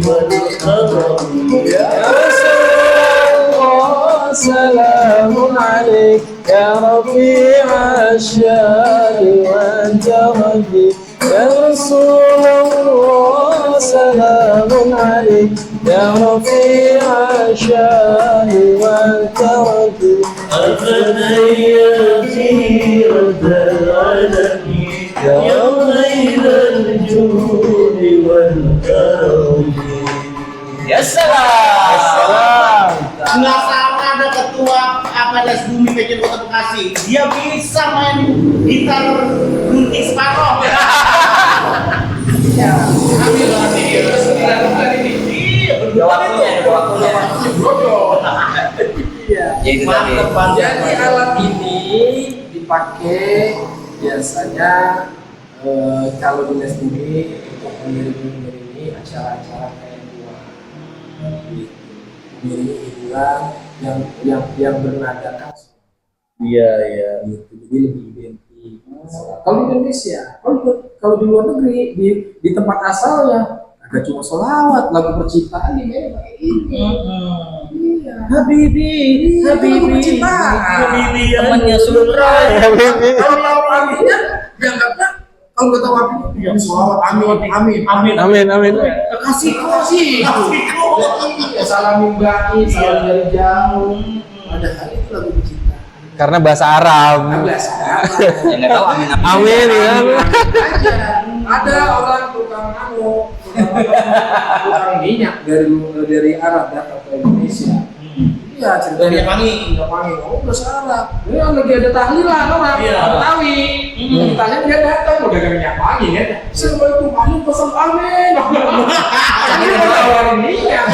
والكرم يا رسول الله سلام عليك يا رفيع الشان وانت ربي يا رسول الله سلام عليك يا رفيع الشان وانت ربي يا خيرة العالم يا خير الجود والكرم. Ya salam. Nggak sama ada ketua apa les bumi PCNU Kota Bekasi, dia bisa main gitar gunting separoh. Ya, ambil nanti dia 9 bulan ini. Udah waktunya. Iya. Ya itu tadi. Jadi alat ini dipakai biasanya kalau di les bumi untuk mengiringi acara-acara kayak dua, mengiringi hiburan yang bernadakan. Iya. Gitu. Jadi lebih identik. Kalau di Indonesia, kalau di luar negeri di tempat asalnya agak cuma sholawat, lagu percintaan dimainin pakai ini. Iya. Habibi, Habibi, Habibi, Temannya Sultan. Kalau tahu artinya, dianggapnya kalau nggak tahu artinya, ya sholawat, amin. Kasihku. Iya, salamin baik, salam dari jauh. Padahal itu lagu percintaan. Karena bahasa Arab. Ya nggak tahu amin. Amin ya. Ada orang tukang Tukang minyak dari Arab datang ke Indonesia. Iya, cerita Minyak wangi. minyak wangi. Oh, udah salah. Ya lagi ada tahlilan orang. Iya. Betawi. Tahlil dia datang udah ada minyak wangi kan. Assalamualaikum, amin pesan amin. Ini mau tawarin minyak.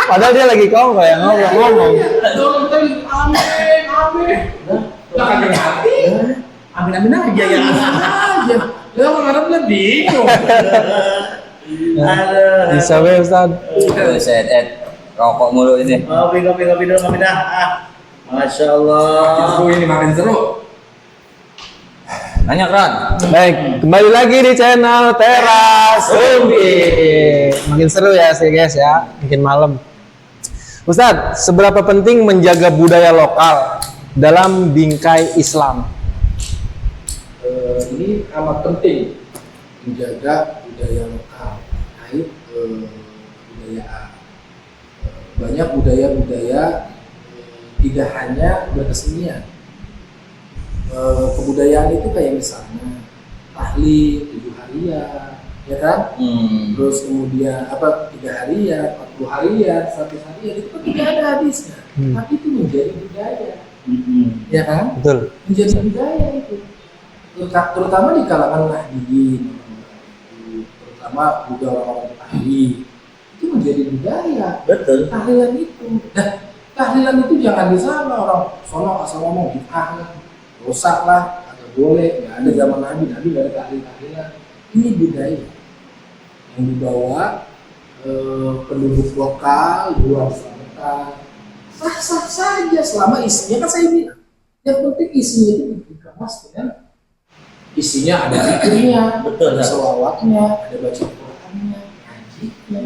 Padahal dia lagi ngomong. Dorong tadi amin, amin. Lah kagak ngerti. Amin aja ya. Aja. Ya orang Arab lah bingung. Aduh. Bisa be Ustaz. Set rokok mulu ini. Ngopi dulu ngopi dah. Masya Allah. Seru ini makin seru. Nanya Ron. Baik, kembali lagi di channel Teras Rumpi. Makin seru ya sih guys ya, makin malam. Ustadz, seberapa penting menjaga budaya lokal dalam bingkai Islam? Ini amat penting menjaga budaya lokal terkait kebudayaan. Banyak budaya-budaya tidak hanya berkesenian. Kebudayaan itu kayak misalnya tahlil 7 harian, ya kan? Terus kemudian 3 harian, 40 harian, 100 harian itu kan tidak ada hadisnya, tapi itu menjadi budaya, ya kan? Betul. Menjadi budaya itu, terutama di kalangan nahdiyin, terutama juga orang-orang tahlil itu menjadi budaya. Betul. Tahlilan itu, tahlilan itu jangan di sana orang sono asal ngomong bid'ah, rusak lah, atau boleh, nggak ada zaman Nabi nggak ada tahlilan. Ini budaya yang dibawa penduduk lokal, luar sana, sah-sah saja selama isinya kan saya bilang, yang penting isinya itu dikemas dengan isinya ada zikirnya, Betul, ada ya. selawatnya, ada baca Qurannya, ngajinya.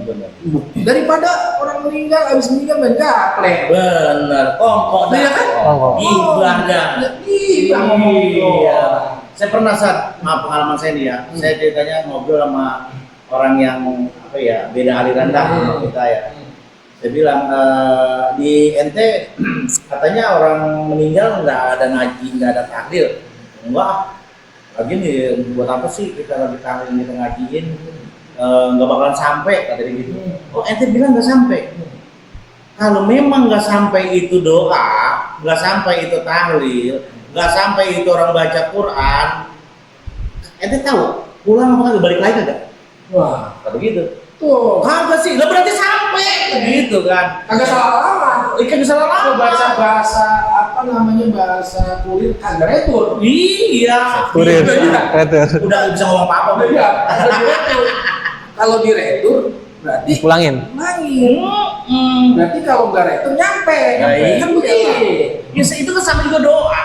Daripada orang meninggal habis meninggal main gaple. Bener. Kongkok dah. Iya kan? Kongkok. Gibah dah. Iya, ngomong Iya. Saya pernah pengalaman saya nih ya. Saya ceritanya ngobrol sama orang yang beda aliran dah sama kita ya. Saya bilang di NT katanya orang meninggal nggak ada ngaji, nggak ada tahlil. Enggak. Lagi nih buat apa sih kita lagi tahlil kita ngajiin? Nggak bakalan sampai kata dia gitu. Oh ente bilang nggak sampai. Kalau memang nggak sampai itu doa, nggak sampai itu tahlil, nggak sampai itu orang baca Quran, ente tahu pulang apa kagak balik lagi kagak? Wah, Kata gitu. tuh, Kagak sih, lah berarti sampai gitu kan? agak salah lama. Ikan salah Kalau lama. baca bahasa bahasa kulit kagak retur. Iya. Kurir, Iya. retur. Udah bisa ngomong apa-apa. Iya, kagak retur. Kalau di retur berarti Pulangin. pulangin. Berarti kalau nggak retur nyampe. Nah, iya. Kan begitu. Ya itu kan sama juga doa.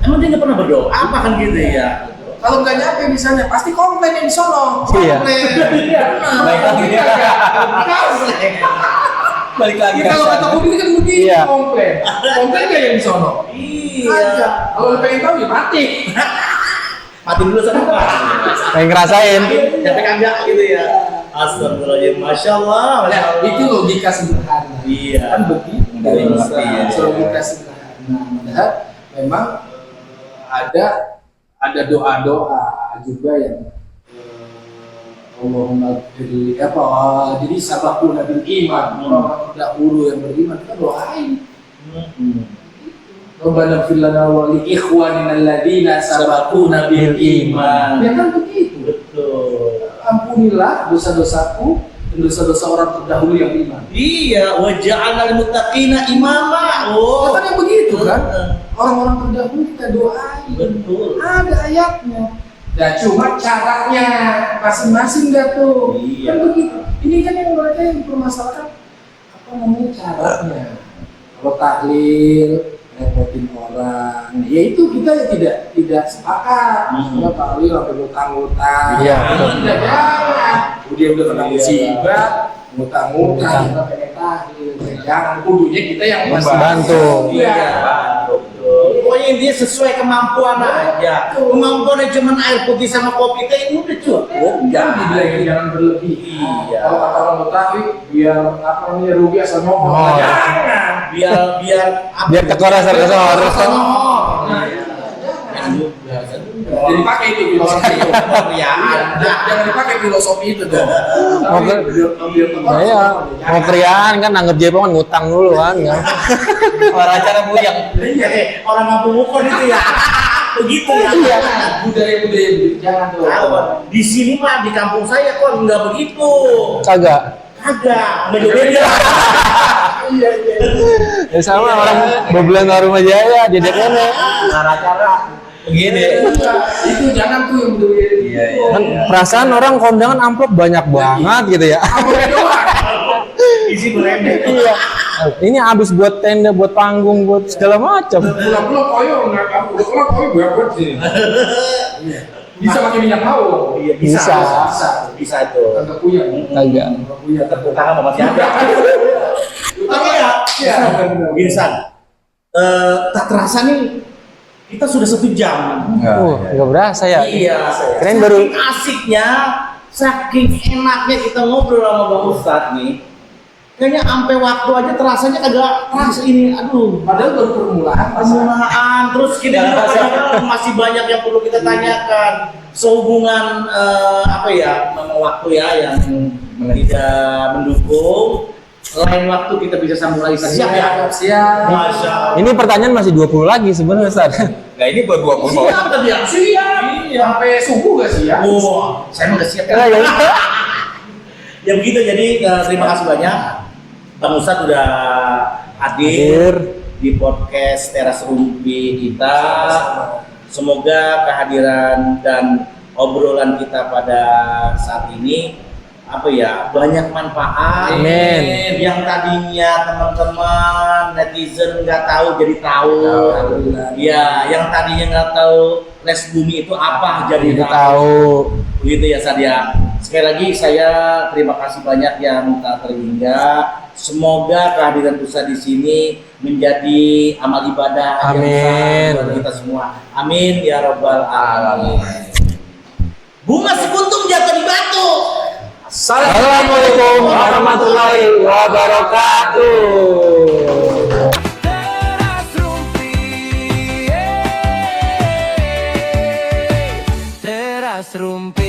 Emang dia nggak pernah berdoa? Apa kan gitu ya? Kalau nggak nyampe misalnya pasti komplain yang di sono. Iya. Komplain. Iya. Baik lagi. Balik lagi. Kita kalau ketemu ini kan begini Iya. komplain. Komplain nggak yang di sono? Iya. Aja. Kalau pengen tahu ya mati. Mati dulu sama Pak. Pengen ngerasain. Sampai kagak gitu ya. Astagfirullahaladzim. Masya Allah. Masya Nah, Allah. itu logika sederhana. Iya. Kan begitu. Dari mengerti ya. Logika sederhana. Padahal memang ada doa-doa juga yang Allahumma jadi jadi sabakuna bil iman, orang terdahulu yang beriman kita doain. Rabbana fil lana wa li ikhwanina alladziina sabaquna bil iman. Ya kan begitu. Betul. Ampunilah dosa-dosaku dan dosa-dosa orang terdahulu yang beriman. Iya. Wa ja'alna lil muttaqina imama. Oh. Katanya begitu kan? Orang-orang terdahulu kita doain. Betul. Ada ayatnya. Dan cuma caranya masing-masing dah tuh. Iya. Kan begitu. Ini kan yang mereka yang dipermasalahkan apa namanya caranya. Kalau tahlil repotin orang, ya itu kita tidak sepakat. Kalau tahlil sampai ngutang-ngutang, Iya, itu betul. tidak jalan. Dia udah kena Iya. musibah, ngutang-ngutang, kita pengen tahlil, jangan. Kudunya kita yang Bantu. Iya. Pokoknya dia sesuai kemampuan aja. Kemampuannya cuma air putih sama kopi teh itu udah cukup. Jangan dibilangin jangan berlebih. Iya. Kalau kata orang Betawi, biar apa namanya rugi asal ngomong. Oh. Jangan. Biar Biar tekor asal kesor. Nah, Jangan. Jadi pakai itu filosofi. Jangan dipakai filosofi itu dong. Iya, mau kriaan kan anggap jebong kan ngutang dulu kan. Orang cara buyang. Orang ngampung mukon itu ya. Begitu ya. Budaya-budaya jangan tuh. Di sini mah di kampung saya kok nggak begitu. Kagak. Agak beda-beda. Ya sama orang bebelan rumah jaya jadi kene. Cara-cara Begini. Itu jangan tuh yang budaya. Iya. Kan perasaan orang kondangan amplop banyak banget gitu ya. isi berembe. Iya. Ini habis buat tenda, buat panggung, buat segala macam. Pulang-pulang koyo nggak kamu. Pulang koyo buat sini. Bisa pakai minyak bawang. Iya bisa tuh. Tante puyang. Kagak. Punya tepuk tangan sama masih ada. Tapi ya, begini San. Tak terasa nih kita sudah 1 jam. Nggak berasa ya. Iya. Keren baru. Saking asiknya, saking enaknya kita ngobrol sama Bang Ustadz nih. Kayaknya sampai waktu aja terasanya kagak terasa ini. Aduh, Padahal baru permulaan. terus kita juga padahal masih banyak yang perlu kita tanyakan. Sehubungan apa ya, memang waktu ya yang tidak mendukung. Lain waktu kita bisa sambung lagi. Siap ya? Siap. Masya Allah. Ini pertanyaan masih 20 lagi sebenarnya Ustaz. Nah ini baru 20 bawah. Siap tadi ya? Siap. Sampai subuh gak sih ya? Wah, saya mah udah siap. Ya, ya. Ya begitu, jadi terima kasih banyak Bang Ustadz udah hadir di podcast Teras Rumpi kita. Semoga kehadiran dan obrolan kita pada saat ini apa ya, banyak manfaat. Amin. Yang tadinya teman-teman netizen nggak tahu jadi tahu. Ya, yang tadinya nggak tahu les bumi itu apa jadi Tahu. begitu ya Sadia. Sekali lagi saya terima kasih banyak yang tak terhingga. Semoga kehadiran Ustaz di sini menjadi amal ibadah yang Amin. besar buat kita semua. Amin ya rabbal alamin. Bunga sekuntum jatuh di batu. Assalamualaikum warahmatullahi wabarakatuh. Teras Rumpi, Teras Rumpi.